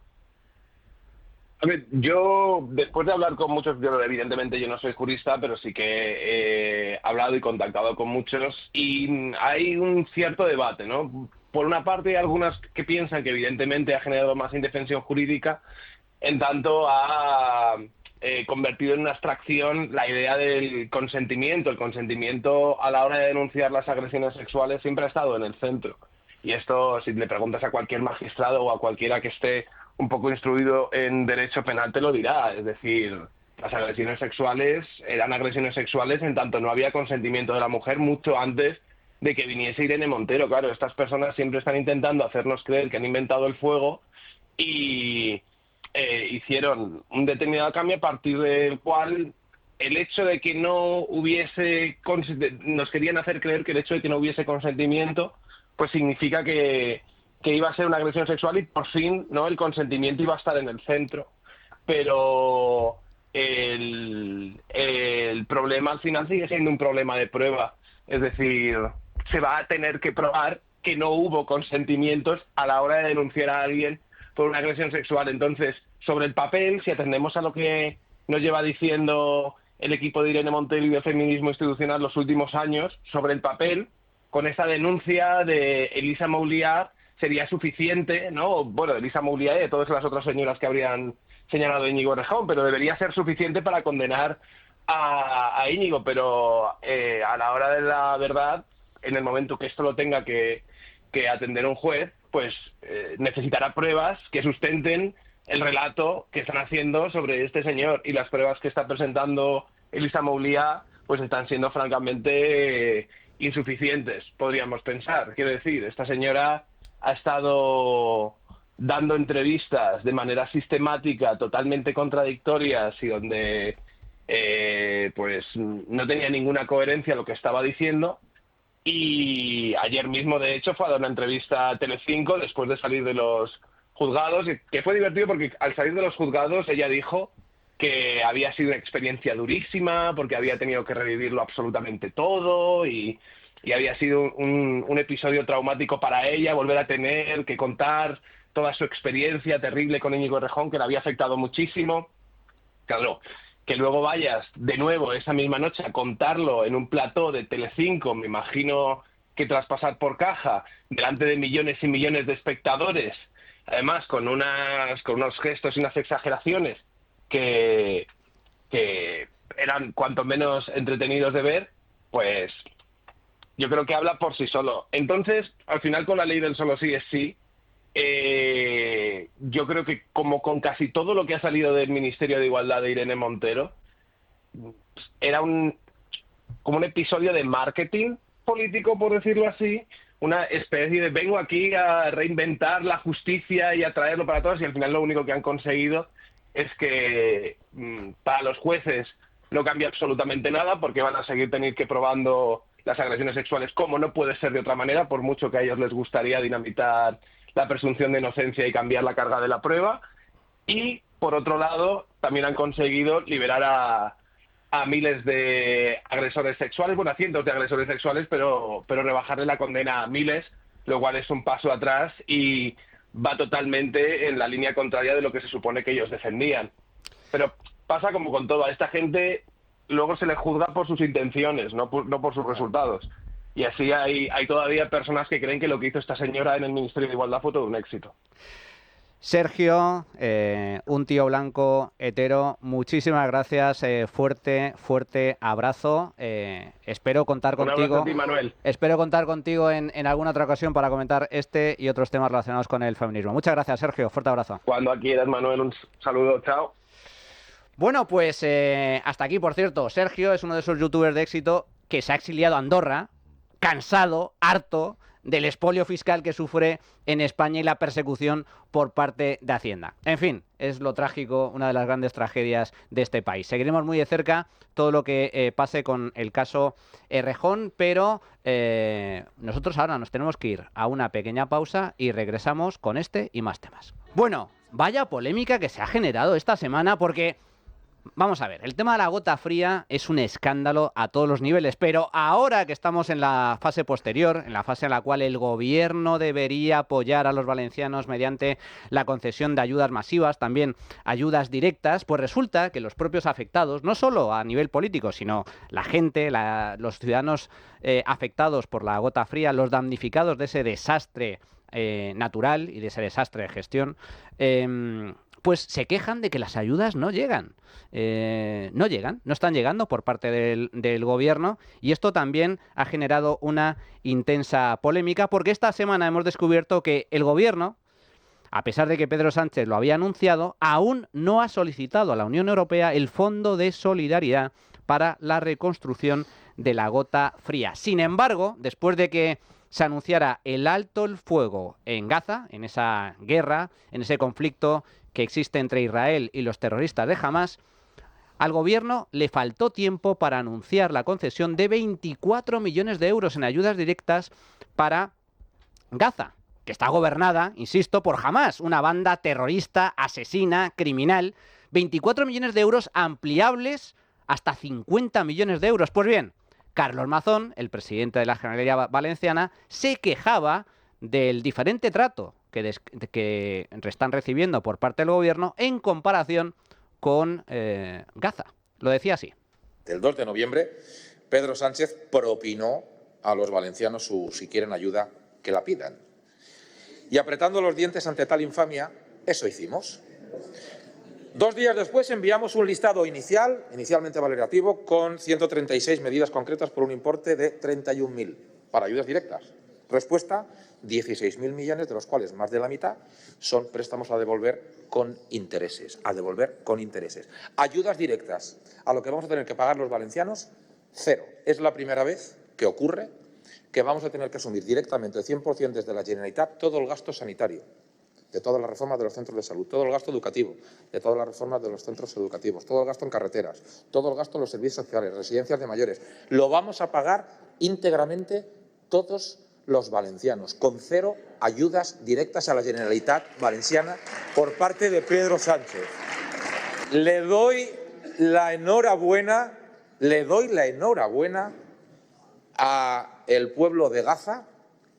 A ver, yo, después de hablar con muchos, evidentemente yo no soy jurista, pero sí que he hablado y contactado con muchos, y hay un cierto debate, ¿no? Por una parte, hay algunas que piensan que evidentemente ha generado más indefensión jurídica, en tanto ha convertido en una abstracción la idea del consentimiento. El consentimiento a la hora de denunciar las agresiones sexuales siempre ha estado en el centro. Y esto, si le preguntas a cualquier magistrado o a cualquiera que esté un poco instruido en derecho penal, te lo dirá. Es decir, las agresiones sexuales eran agresiones sexuales en tanto no había consentimiento de la mujer, mucho antes de que viniese Irene Montero. Claro, estas personas siempre están intentando hacernos creer que han inventado el fuego, y hicieron un determinado cambio a partir del cual el hecho de que no hubiese, nos querían hacer creer que el hecho de que no hubiese consentimiento pues significa que iba a ser una agresión sexual, y por fin no, el consentimiento iba a estar en el centro. Pero el problema al final sigue siendo un problema de prueba. Es decir, se va a tener que probar que no hubo consentimientos a la hora de denunciar a alguien por una agresión sexual. Entonces, sobre el papel, si atendemos a lo que nos lleva diciendo el equipo de Irene Montero y del feminismo institucional los últimos años, sobre el papel, con esa denuncia de Elisa Mouliá sería suficiente, ¿no? Bueno, Elisa Mouliá y todas las otras señoras que habrían señalado a Íñigo Errejón, pero debería ser suficiente para condenar a Íñigo, pero a la hora de la verdad, en el momento que esto lo tenga que atender un juez, pues necesitará pruebas que sustenten el relato que están haciendo sobre este señor, y las pruebas que está presentando Elisa Mouliá pues están siendo francamente insuficientes, podríamos pensar. Quiero decir, esta señora ha estado dando entrevistas de manera sistemática, totalmente contradictorias, y donde pues no tenía ninguna coherencia lo que estaba diciendo. Y ayer mismo, de hecho, fue a dar una entrevista a Telecinco después de salir de los juzgados, que fue divertido porque al salir de los juzgados ella dijo que había sido una experiencia durísima, porque había tenido que revivirlo absolutamente todo, y había sido un episodio traumático para ella, volver a tener que contar toda su experiencia terrible con Íñigo Errejón, que le había afectado muchísimo. Claro, que luego vayas de nuevo esa misma noche a contarlo en un plató de Telecinco, me imagino que tras pasar por caja, delante de millones y millones de espectadores, además con unos gestos y unas exageraciones que eran cuanto menos entretenidos de ver, pues yo creo que habla por sí solo. Entonces, al final, con la ley del solo sí es sí, yo creo que como con casi todo lo que ha salido del Ministerio de Igualdad de Irene Montero, era como un episodio de marketing político, por decirlo así, una especie de vengo aquí a reinventar la justicia y a traerlo para todos, y al final lo único que han conseguido es que para los jueces no cambia absolutamente nada, porque van a seguir teniendo que probando las agresiones sexuales, como no puede ser de otra manera, por mucho que a ellos les gustaría dinamitar la presunción de inocencia y cambiar la carga de la prueba. Y, por otro lado, también han conseguido liberar a miles de agresores sexuales, bueno, a cientos de agresores sexuales, pero rebajarle la condena a miles, lo cual es un paso atrás y va totalmente en la línea contraria de lo que se supone que ellos defendían. Pero pasa como con todo, a esta gente luego se les juzga por sus intenciones, no por sus resultados. Y así hay todavía personas que creen que lo que hizo esta señora en el Ministerio de Igualdad fue todo un éxito. Sergio, un tío blanco, hetero, muchísimas gracias, fuerte abrazo. Espero contar contigo. Un abrazo a ti, Manuel. Espero contar contigo en alguna otra ocasión para comentar este y otros temas relacionados con el feminismo. Muchas gracias, Sergio, fuerte abrazo. Cuando quieras, Manuel, un saludo, chao. Bueno, pues hasta aquí, por cierto. Sergio es uno de esos youtubers de éxito que se ha exiliado a Andorra, cansado, harto del expolio fiscal que sufre en España y la persecución por parte de Hacienda. En fin, es lo trágico, una de las grandes tragedias de este país. Seguiremos muy de cerca todo lo que pase con el caso Errejón, pero nosotros ahora nos tenemos que ir a una pequeña pausa y regresamos con este y más temas. Bueno, vaya polémica que se ha generado esta semana porque... Vamos a ver, el tema de la gota fría es un escándalo a todos los niveles, pero ahora que estamos en la fase posterior, en la fase en la cual el gobierno debería apoyar a los valencianos mediante la concesión de ayudas masivas, también ayudas directas, pues resulta que los propios afectados, no solo a nivel político, sino la gente, los ciudadanos afectados por la gota fría, los damnificados de ese desastre natural y de ese desastre de gestión, pues se quejan de que las ayudas no llegan. No están llegando por parte del gobierno, y esto también ha generado una intensa polémica porque esta semana hemos descubierto que el gobierno, a pesar de que Pedro Sánchez lo había anunciado, aún no ha solicitado a la Unión Europea el Fondo de Solidaridad para la reconstrucción de la gota fría. Sin embargo, después de que se anunciara el alto el fuego en Gaza, en esa guerra, en ese conflicto que existe entre Israel y los terroristas de Hamás, al gobierno le faltó tiempo para anunciar la concesión de 24 millones de euros en ayudas directas para Gaza, que está gobernada, insisto, por Hamás, una banda terrorista, asesina, criminal. 24 millones de euros ampliables hasta 50 millones de euros. Pues bien, Carlos Mazón, el presidente de la Generalidad Valenciana, se quejaba del diferente trato que están recibiendo por parte del gobierno en comparación con Gaza. Lo decía así. El 2 de noviembre, Pedro Sánchez propinó a los valencianos si quieren ayuda, que la pidan. Y apretando los dientes ante tal infamia, eso hicimos. 2 días después enviamos un listado inicialmente valorativo, con 136 medidas concretas por un importe de 31.000 para ayudas directas. Respuesta, 16.000 millones, de los cuales más de la mitad son préstamos a devolver con intereses. Ayudas directas, a lo que vamos a tener que pagar los valencianos, 0. Es la primera vez que ocurre que vamos a tener que asumir directamente el 100% desde la Generalitat todo el gasto sanitario, de todas las reformas de los centros de salud, todo el gasto educativo, de todas las reformas de los centros educativos, todo el gasto en carreteras, todo el gasto en los servicios sociales, residencias de mayores. Lo vamos a pagar íntegramente todos los valencianos, con 0 ayudas directas a la Generalitat valenciana por parte de Pedro Sánchez. Le doy la enhorabuena a el pueblo de Gaza,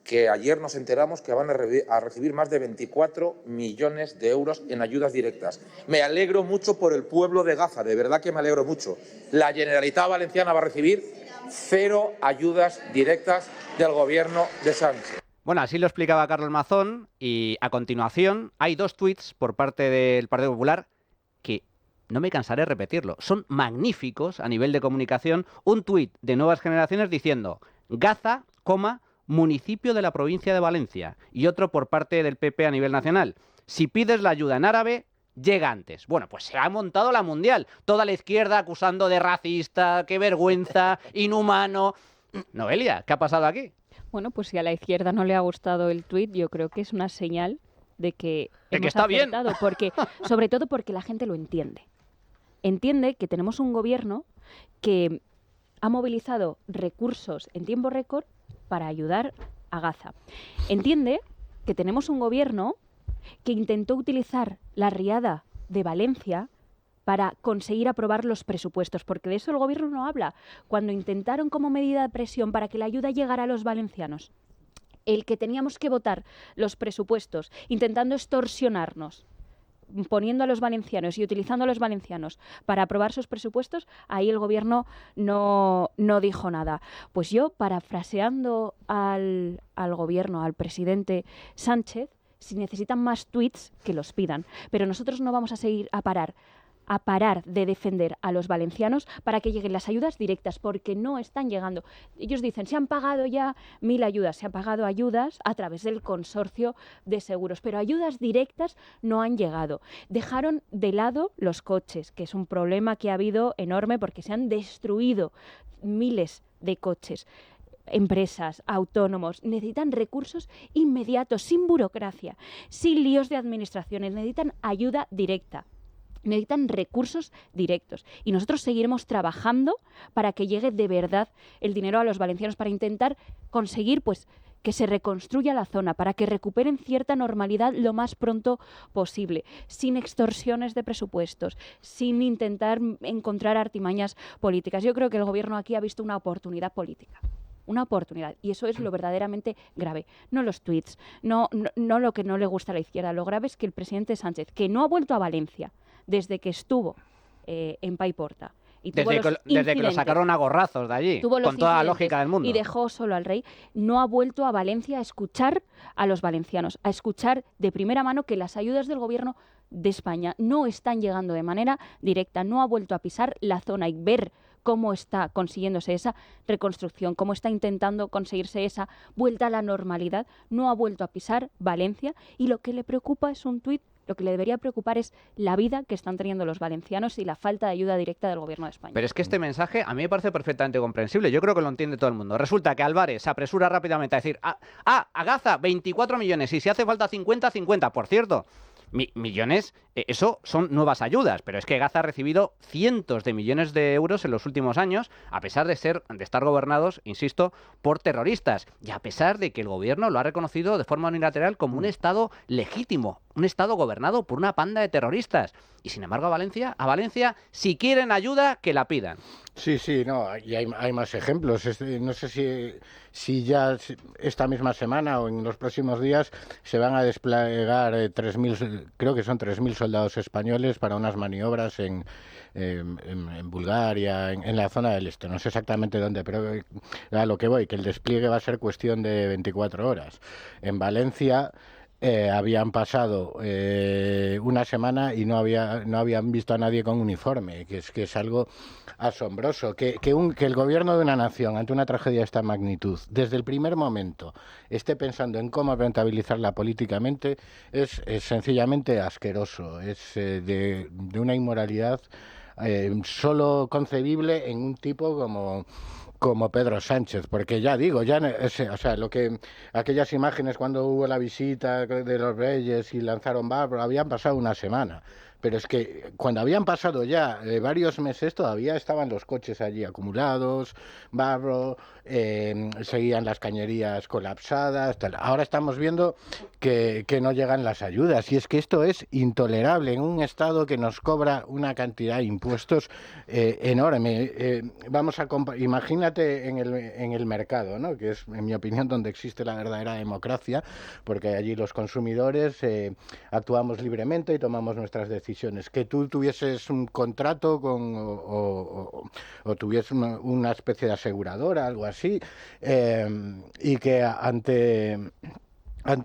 que ayer nos enteramos que van a recibir más de 24 millones de euros en ayudas directas. Me alegro mucho por el pueblo de Gaza, de verdad que me alegro mucho. La Generalitat valenciana va a recibir 0 ayudas directas del gobierno de Sánchez. Bueno, así lo explicaba Carlos Mazón, y a continuación hay 2 tuits por parte del Partido Popular que no me cansaré de repetirlo. Son magníficos a nivel de comunicación. Un tuit de Nuevas Generaciones diciendo: Gaza, municipio de la provincia de Valencia. Y otro por parte del PP a nivel nacional: si pides la ayuda en árabe, llega antes. Bueno, pues se ha montado la mundial. Toda la izquierda acusando de racista, qué vergüenza, inhumano. Noelia, ¿qué ha pasado aquí? Bueno, pues si a la izquierda no le ha gustado el tuit, yo creo que es una señal de que hemos está bien. Porque, sobre todo porque la gente lo entiende. Entiende que tenemos un gobierno que ha movilizado recursos en tiempo récord para ayudar a Gaza. Entiende que tenemos un gobierno que intentó utilizar la riada de Valencia para conseguir aprobar los presupuestos, porque de eso el gobierno no habla. Cuando intentaron como medida de presión para que la ayuda llegara a los valencianos, el que teníamos que votar los presupuestos, intentando extorsionarnos, poniendo a los valencianos y utilizando a los valencianos para aprobar sus presupuestos, ahí el gobierno no dijo nada. Pues yo, parafraseando al gobierno, al presidente Sánchez, si necesitan más tuits, que los pidan. Pero nosotros no vamos a seguir a parar de defender a los valencianos para que lleguen las ayudas directas, porque no están llegando. Ellos dicen, se han pagado ya 1.000 ayudas, se han pagado ayudas a través del consorcio de seguros, pero ayudas directas no han llegado. Dejaron de lado los coches, que es un problema que ha habido enorme porque se han destruido miles de coches. Empresas, autónomos, necesitan recursos inmediatos, sin burocracia, sin líos de administraciones, necesitan ayuda directa. Necesitan recursos directos, y nosotros seguiremos trabajando para que llegue de verdad el dinero a los valencianos, para intentar conseguir que se reconstruya la zona, para que recuperen cierta normalidad lo más pronto posible, sin extorsiones de presupuestos, sin intentar encontrar artimañas políticas. Yo creo que el gobierno aquí ha visto una oportunidad política. Una oportunidad, y eso es lo verdaderamente grave, no los tuits, no lo que no le gusta a la izquierda. Lo grave es que el presidente Sánchez, que no ha vuelto a Valencia desde que estuvo en Paiporta, y desde que lo sacaron a gorrazos de allí, con toda la lógica del mundo, y dejó solo al rey, no ha vuelto a Valencia a escuchar a los valencianos, a escuchar de primera mano que las ayudas del gobierno de España no están llegando de manera directa, no ha vuelto a pisar la zona y ver cómo está consiguiéndose esa reconstrucción, cómo está intentando conseguirse esa vuelta a la normalidad. No ha vuelto a pisar Valencia, y lo que le preocupa es un tuit. Lo que le debería preocupar es la vida que están teniendo los valencianos y la falta de ayuda directa del gobierno de España. Pero es que este mensaje a mí me parece perfectamente comprensible. Yo creo que lo entiende todo el mundo. Resulta que Álvarez se apresura rápidamente a decir, a Gaza 24 millones, y si hace falta 50, 50. Por cierto, millones, eso son nuevas ayudas, pero es que Gaza ha recibido cientos de millones de euros en los últimos años, a pesar de estar gobernados, insisto, por terroristas, y a pesar de que el gobierno lo ha reconocido de forma unilateral como un Estado legítimo. un Estado gobernado por una panda de terroristas. Y sin embargo a Valencia, si quieren ayuda, que la pidan. Sí, no, y hay más ejemplos. No sé si ya esta misma semana o en los próximos días se van a desplegar 3.000, creo que son 3.000 soldados españoles para unas maniobras en Bulgaria, en la zona del este. No sé exactamente dónde, pero a lo que voy, que el despliegue va a ser cuestión de 24 horas. En Valencia habían pasado una semana y no habían visto a nadie con uniforme, que es algo asombroso. Que el gobierno de una nación, ante una tragedia de esta magnitud, desde el primer momento esté pensando en cómo rentabilizarla políticamente, es sencillamente asqueroso. Es de una inmoralidad solo concebible en un tipo como Pedro Sánchez, porque ya digo, aquellas imágenes cuando hubo la visita de los reyes y lanzaron barro, habían pasado una semana, pero es que cuando habían pasado ya varios meses todavía estaban los coches allí acumulados, barro, seguían las cañerías colapsadas, tal. Ahora estamos viendo que no llegan las ayudas, y es que esto es intolerable en un Estado que nos cobra una cantidad de impuestos enorme. Imagínate en el mercado, ¿no? Que es, en mi opinión, donde existe la verdadera democracia, porque allí los consumidores actuamos libremente y tomamos nuestras decisiones. Que tú tuvieses un contrato o tuvieses una especie de aseguradora, algo así, y que ante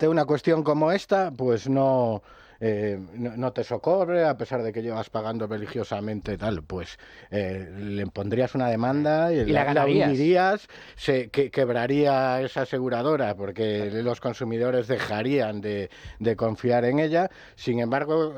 una cuestión como esta, pues no te socorre, a pesar de que llevas pagando religiosamente tal, pues le pondrías una demanda y la hundirías, quebraría esa aseguradora porque los consumidores dejarían de confiar en ella. Sin embargo,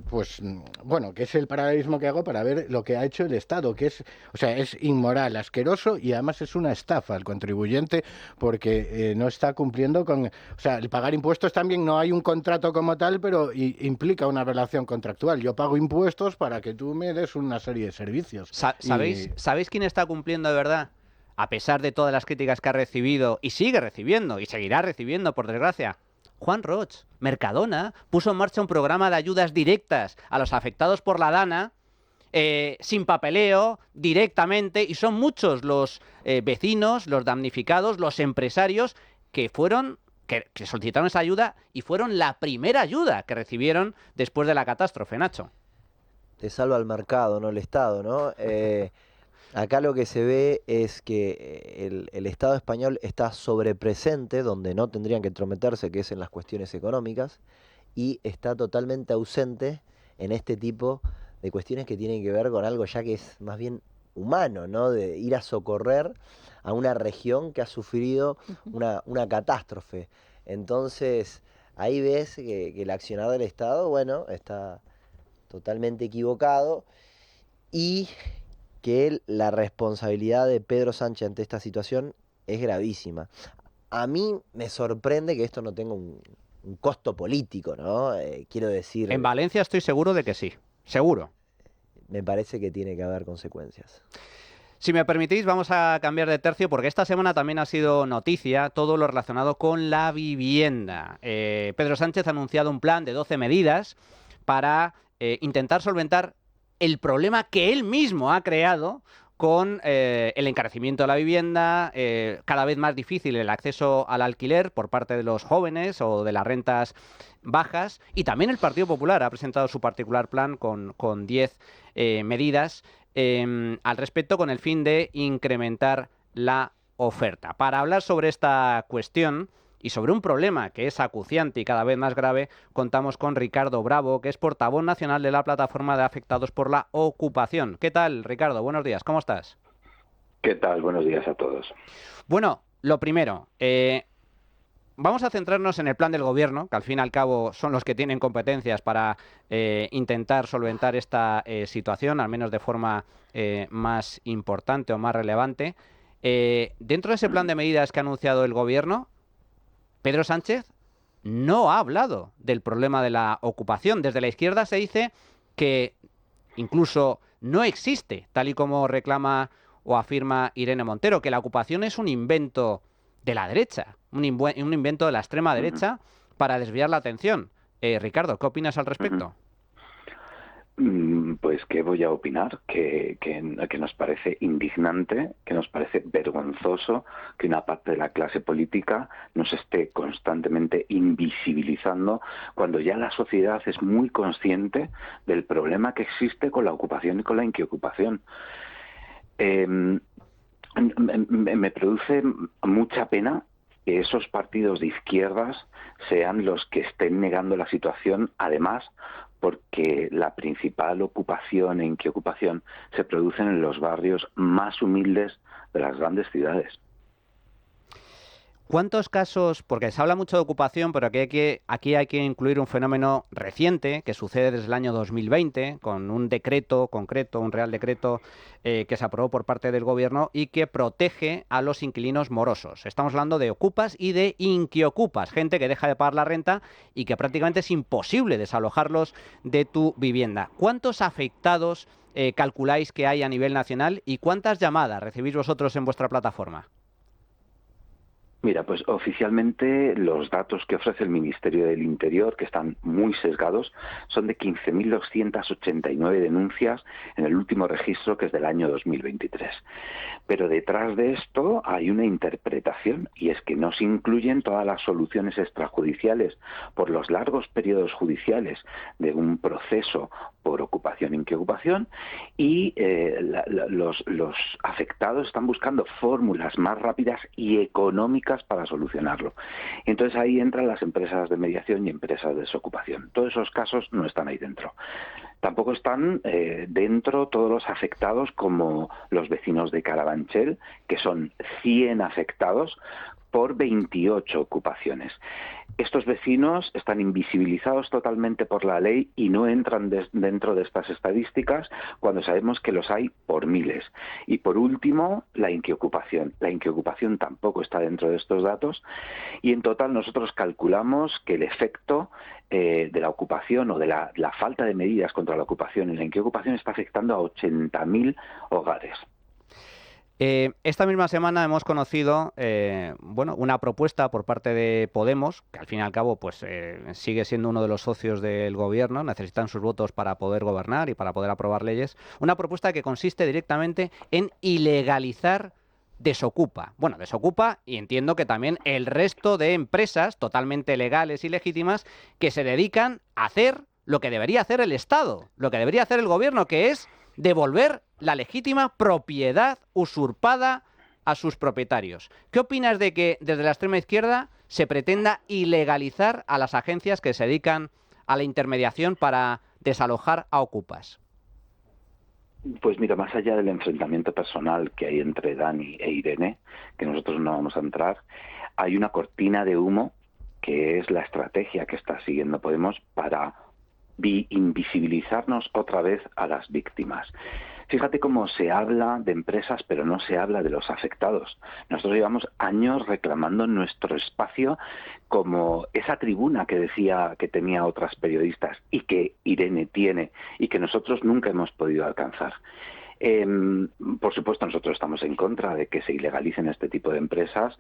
pues bueno, que es el paralelismo que hago para ver lo que ha hecho el Estado, que es inmoral, asqueroso, y además es una estafa al contribuyente, porque no está cumpliendo con... el pagar impuestos también, no hay un contrato como tal, pero implica una relación contractual. Yo pago impuestos para que tú me des una serie de servicios. ¿Sabéis quién está cumpliendo de verdad? A pesar de todas las críticas que ha recibido, y sigue recibiendo, y seguirá recibiendo, por desgracia. Juan Roig, Mercadona, puso en marcha un programa de ayudas directas a los afectados por la DANA, sin papeleo, directamente, y son muchos los vecinos, los damnificados, los empresarios que solicitaron esa ayuda y fueron la primera ayuda que recibieron después de la catástrofe, Nacho. Te salva el mercado, no el Estado, ¿no? Acá lo que se ve es que el Estado español está sobrepresente donde no tendrían que entrometerse, que es en las cuestiones económicas, y está totalmente ausente en este tipo de cuestiones que tienen que ver con algo ya que es más bien humano, ¿no? De ir a socorrer a una región que ha sufrido una catástrofe. Entonces, ahí ves que el accionar del Estado, bueno, está totalmente equivocado, y que la responsabilidad de Pedro Sánchez ante esta situación es gravísima. A mí me sorprende que esto no tenga un costo político, ¿no? Quiero decir... En Valencia estoy seguro de que sí, seguro. Me parece que tiene que haber consecuencias. Si me permitís, vamos a cambiar de tercio, porque esta semana también ha sido noticia todo lo relacionado con la vivienda. Pedro Sánchez ha anunciado un plan de 12 medidas para intentar solventar el problema que él mismo ha creado con el encarecimiento de la vivienda, cada vez más difícil el acceso al alquiler por parte de los jóvenes o de las rentas bajas, y también el Partido Popular ha presentado su particular plan con 10 medidas al respecto, con el fin de incrementar la oferta. Para hablar sobre esta cuestión y sobre un problema que es acuciante y cada vez más grave, contamos con Ricardo Bravo, que es portavoz nacional de la Plataforma de Afectados por la Ocupación. ¿Qué tal, Ricardo? Buenos días, ¿cómo estás? ¿Qué tal? Buenos días a todos. Bueno, lo primero, vamos a centrarnos en el plan del Gobierno, que al fin y al cabo son los que tienen competencias para intentar solventar esta situación, al menos de forma más importante o más relevante. Dentro de ese plan de medidas que ha anunciado el Gobierno, Pedro Sánchez no ha hablado del problema de la ocupación. Desde la izquierda se dice que incluso no existe, tal y como reclama o afirma Irene Montero, que la ocupación es un invento de la derecha, un invento de la extrema derecha para desviar la atención. Ricardo, ¿qué opinas al respecto? Pues, ¿qué voy a opinar? Que nos parece indignante, que nos parece vergonzoso que una parte de la clase política nos esté constantemente invisibilizando cuando ya la sociedad es muy consciente del problema que existe con la ocupación y con la inquiocupación. Me produce mucha pena que esos partidos de izquierdas sean los que estén negando la situación, además porque la principal ocupación e inquiocupación se producen en los barrios más humildes de las grandes ciudades. ¿Cuántos casos, porque se habla mucho de ocupación, pero aquí hay que incluir un fenómeno reciente que sucede desde el año 2020, con un decreto concreto, un real decreto que se aprobó por parte del gobierno y que protege a los inquilinos morosos? Estamos hablando de ocupas y de inquiocupas, gente que deja de pagar la renta y que prácticamente es imposible desalojarlos de tu vivienda. ¿Cuántos afectados calculáis que hay a nivel nacional y cuántas llamadas recibís vosotros en vuestra plataforma? Mira, pues oficialmente los datos que ofrece el Ministerio del Interior, que están muy sesgados, son de 15.289 denuncias en el último registro, que es del año 2023. Pero detrás de esto hay una interpretación, y es que no se incluyen todas las soluciones extrajudiciales por los largos periodos judiciales de un proceso por ocupación e inquiocupación, y los afectados están buscando fórmulas más rápidas y económicas para solucionarlo. Y entonces ahí entran las empresas de mediación y empresas de desocupación. Todos esos casos no están ahí dentro. Tampoco están dentro todos los afectados, como los vecinos de Carabanchel, que son 100 afectados por 28 ocupaciones. Estos vecinos están invisibilizados totalmente por la ley y no entran dentro de estas estadísticas cuando sabemos que los hay por miles. Y por último, la inquiocupación. La inquiocupación tampoco está dentro de estos datos y en total nosotros calculamos que el efecto de la ocupación o de la falta de medidas contra la ocupación y la inquiocupación está afectando a 80.000 hogares. Esta misma semana hemos conocido una propuesta por parte de Podemos, que al fin y al cabo pues sigue siendo uno de los socios del gobierno, necesitan sus votos para poder gobernar y para poder aprobar leyes, una propuesta que consiste directamente en ilegalizar Desocupa. Bueno, Desocupa, y entiendo que también el resto de empresas totalmente legales y legítimas que se dedican a hacer lo que debería hacer el Estado, lo que debería hacer el gobierno, que es devolver la legítima propiedad usurpada a sus propietarios. ¿Qué opinas de que desde la extrema izquierda se pretenda ilegalizar a las agencias que se dedican a la intermediación para desalojar a ocupas? Pues mira, más allá del enfrentamiento personal que hay entre Dani e Irene, que nosotros no vamos a entrar, hay una cortina de humo que es la estrategia que está siguiendo Podemos para invisibilizarnos otra vez a las víctimas. Fíjate cómo se habla de empresas, pero no se habla de los afectados. Nosotros llevamos años reclamando nuestro espacio como esa tribuna que decía que tenía otras periodistas y que Irene tiene y que nosotros nunca hemos podido alcanzar. Por supuesto, nosotros estamos en contra de que se ilegalicen este tipo de empresas.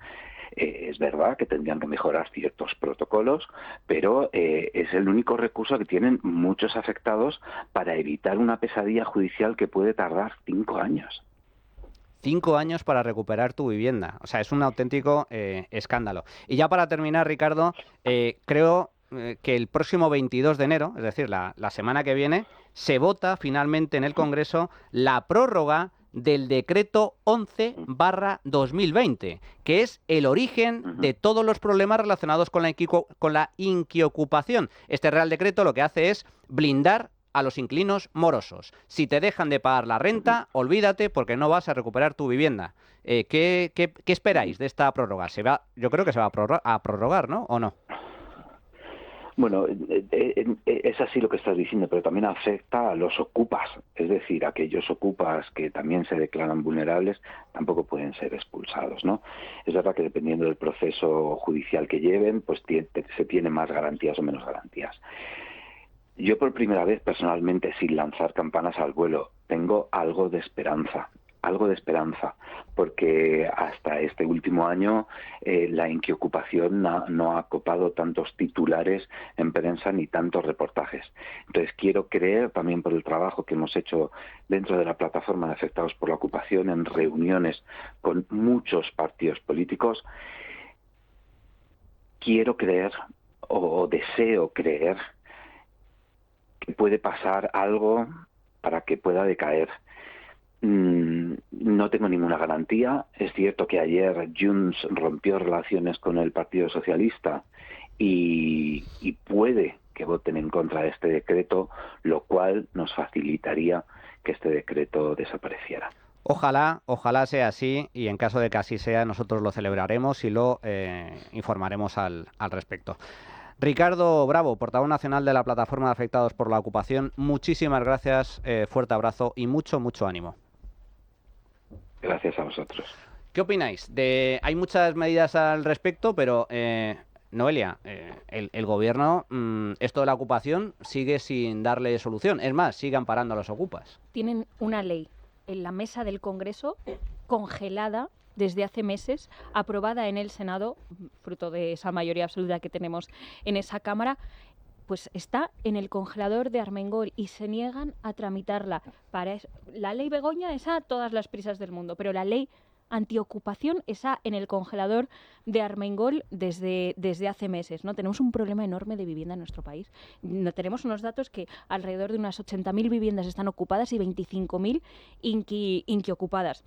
Es verdad que tendrían que mejorar ciertos protocolos, pero es el único recurso que tienen muchos afectados para evitar una pesadilla judicial que puede tardar 5 años. 5 años para recuperar tu vivienda. O sea, es un auténtico escándalo. Y ya para terminar, Ricardo, creo que el próximo 22 de enero, es decir, la semana que viene, se vota finalmente en el Congreso la prórroga del decreto 11/2020, que es el origen de todos los problemas relacionados con la inquiocupación. Este Real Decreto lo que hace es blindar a los inquilinos morosos. Si te dejan de pagar la renta, olvídate porque no vas a recuperar tu vivienda. ¿Qué esperáis de esta prórroga? Yo creo que se va a prorrogar, ¿no? ¿O no? Bueno, es así lo que estás diciendo, pero también afecta a los ocupas, es decir, aquellos ocupas que también se declaran vulnerables tampoco pueden ser expulsados, ¿no? Es verdad que dependiendo del proceso judicial que lleven, pues se tiene más garantías o menos garantías. Yo por primera vez, personalmente, sin lanzar campanas al vuelo, tengo algo de esperanza. algo de esperanza, porque hasta este último año la inquiocupación no ha copado tantos titulares en prensa ni tantos reportajes. Entonces quiero creer, también por el trabajo que hemos hecho dentro de la plataforma de afectados por la ocupación, en reuniones con muchos partidos políticos, quiero creer o deseo creer que puede pasar algo para que pueda decaer. No tengo ninguna garantía. Es cierto que ayer Junts rompió relaciones con el Partido Socialista y puede que voten en contra de este decreto, lo cual nos facilitaría que este decreto desapareciera. Ojalá sea así, y en caso de que así sea, nosotros lo celebraremos y lo informaremos al respecto. Ricardo Bravo, portavoz nacional de la Plataforma de Afectados por la Ocupación, muchísimas gracias, fuerte abrazo y mucho ánimo. Gracias a vosotros. ¿Qué opináis? Hay muchas medidas al respecto, pero Noelia, el gobierno, esto de la ocupación sigue sin darle solución. Es más, sigue amparando a los ocupas. Tienen una ley en la mesa del Congreso congelada desde hace meses, aprobada en el Senado, fruto de esa mayoría absoluta que tenemos en esa Cámara, pues está en el congelador de Armengol y se niegan a tramitarla. La ley Begoña es a todas las prisas del mundo, pero la ley antiocupación está en el congelador de Armengol desde hace meses, ¿no? Tenemos un problema enorme de vivienda en nuestro país. Tenemos unos datos que alrededor de unas 80.000 viviendas están ocupadas y 25.000 inquiocupadas.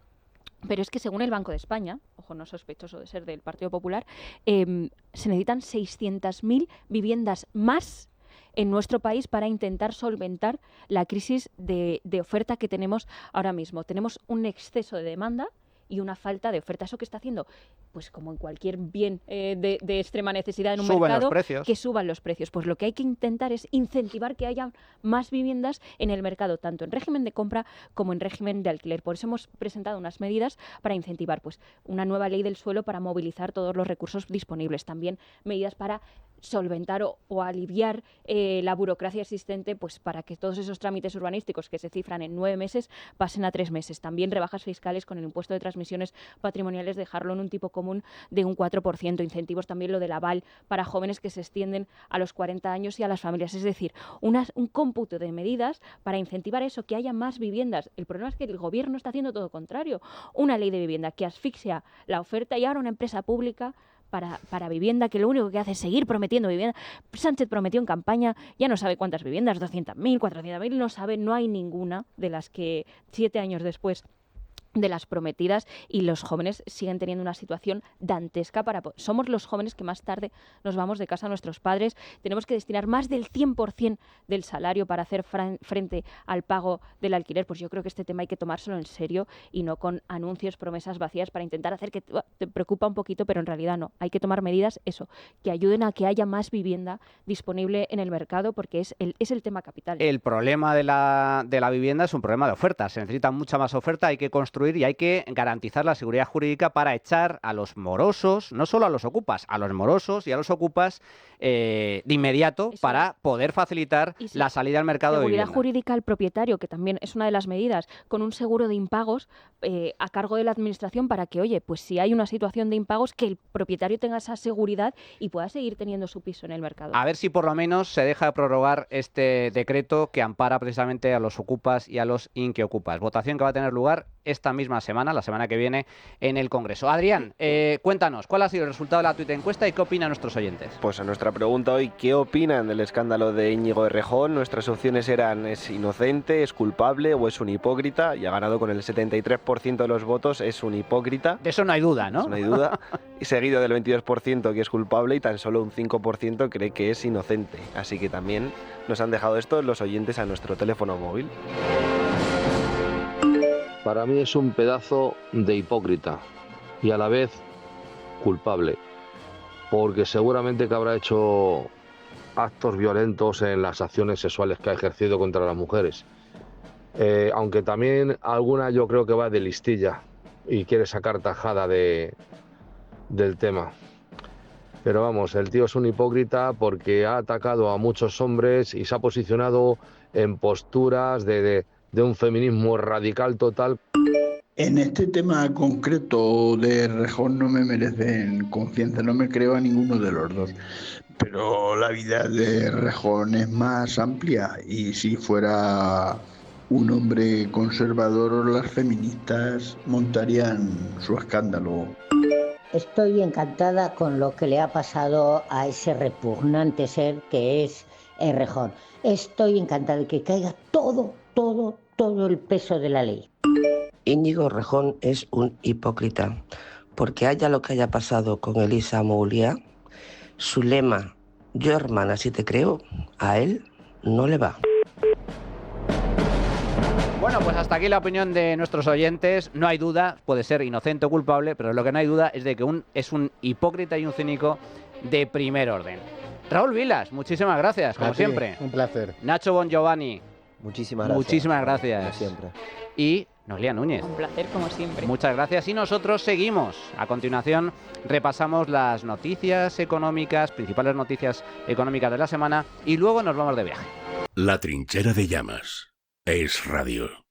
Pero es que según el Banco de España, ojo, no sospechoso de ser del Partido Popular, se necesitan 600.000 viviendas más en nuestro país para intentar solventar la crisis de oferta que tenemos ahora mismo. Tenemos un exceso de demanda y una falta de oferta. ¿Eso qué está haciendo? Pues como en cualquier bien de extrema necesidad en un mercado, que suban los precios. Pues lo que hay que intentar es incentivar que haya más viviendas en el mercado, tanto en régimen de compra como en régimen de alquiler. Por eso hemos presentado unas medidas para incentivar, pues, una nueva ley del suelo para movilizar todos los recursos disponibles. También medidas para solventar o aliviar la burocracia existente, pues para que todos esos trámites urbanísticos que se cifran en 9 meses pasen a 3 meses. También rebajas fiscales con el impuesto de transmisiones patrimoniales, dejarlo en un tipo común de un 4%. Incentivos también lo del aval para jóvenes que se extienden a los 40 años y a las familias. Es decir, un cómputo de medidas para incentivar eso, que haya más viviendas. El problema es que el gobierno está haciendo todo lo contrario. Una ley de vivienda que asfixia la oferta y ahora una empresa pública para vivienda, que lo único que hace es seguir prometiendo vivienda. Sánchez prometió en campaña, ya no sabe cuántas viviendas, 200.000, 400.000, no sabe, no hay ninguna de las que 7 años después de las prometidas, y los jóvenes siguen teniendo una situación dantesca. Somos los jóvenes que más tarde nos vamos de casa a nuestros padres. Tenemos que destinar más del 100% del salario para hacer frente al pago del alquiler. Pues yo creo que este tema hay que tomárselo en serio y no con anuncios, promesas vacías para intentar hacer que te preocupa un poquito, pero en realidad no. Hay que tomar medidas, que ayuden a que haya más vivienda disponible en el mercado, porque es el tema capital. El problema de la vivienda es un problema de oferta. Se necesita mucha más oferta, hay que construir y hay que garantizar la seguridad jurídica para echar a los morosos, no solo a los ocupas, a los morosos y a los ocupas de inmediato, para poder facilitar la salida al mercado de vivienda. Seguridad jurídica al propietario, que también es una de las medidas, con un seguro de impagos a cargo de la administración, para que, oye, pues si hay una situación de impagos, que el propietario tenga esa seguridad y pueda seguir teniendo su piso en el mercado. A ver si por lo menos se deja prorrogar este decreto que ampara precisamente a los ocupas y a los inquiocupas. Votación que va a tener lugar esta misma semana, la semana que viene, en el Congreso. Adrián, cuéntanos, ¿cuál ha sido el resultado de la tuitencuesta y qué opinan nuestros oyentes? Pues a nuestra pregunta hoy, ¿qué opinan del escándalo de Íñigo Errejón? Nuestras opciones eran: es inocente, es culpable o es un hipócrita, y ha ganado con el 73% de los votos, es un hipócrita. De eso no hay duda, ¿no? Eso no hay duda. Y seguido del 22% que es culpable, y tan solo un 5% cree que es inocente. Así que también nos han dejado esto los oyentes a nuestro teléfono móvil. Para mí es un pedazo de hipócrita y a la vez culpable, porque seguramente que habrá hecho actos violentos en las acciones sexuales que ha ejercido contra las mujeres. Aunque también alguna yo creo que va de listilla y quiere sacar tajada del tema. Pero vamos, el tío es un hipócrita porque ha atacado a muchos hombres y se ha posicionado en posturas de un feminismo radical total. En este tema concreto de Errejón no me merecen confianza, no me creo a ninguno de los dos. Pero la vida de Errejón es más amplia y si fuera un hombre conservador, las feministas montarían su escándalo. Estoy encantada con lo que le ha pasado a ese repugnante ser que es Errejón. Estoy encantada de que caiga todo el peso de la ley. Íñigo Errejón es un hipócrita, porque haya lo que haya pasado con Elisa Mouliá, su lema, yo hermana si te creo, a él no le va. Bueno, pues hasta aquí la opinión de nuestros oyentes. No hay duda, puede ser inocente o culpable, pero lo que no hay duda es de que es un hipócrita y un cínico de primer orden. Raúl Vilas, muchísimas gracias, como siempre. Un placer. Nacho Bongiovanni. Muchísimas gracias. Muchísimas gracias. Como siempre. Y Noelia Núñez. Un placer, como siempre. Muchas gracias. Y nosotros seguimos. A continuación repasamos las noticias económicas, principales noticias económicas de la semana, y luego nos vamos de viaje. La Trinchera de Llamas. Es Radio.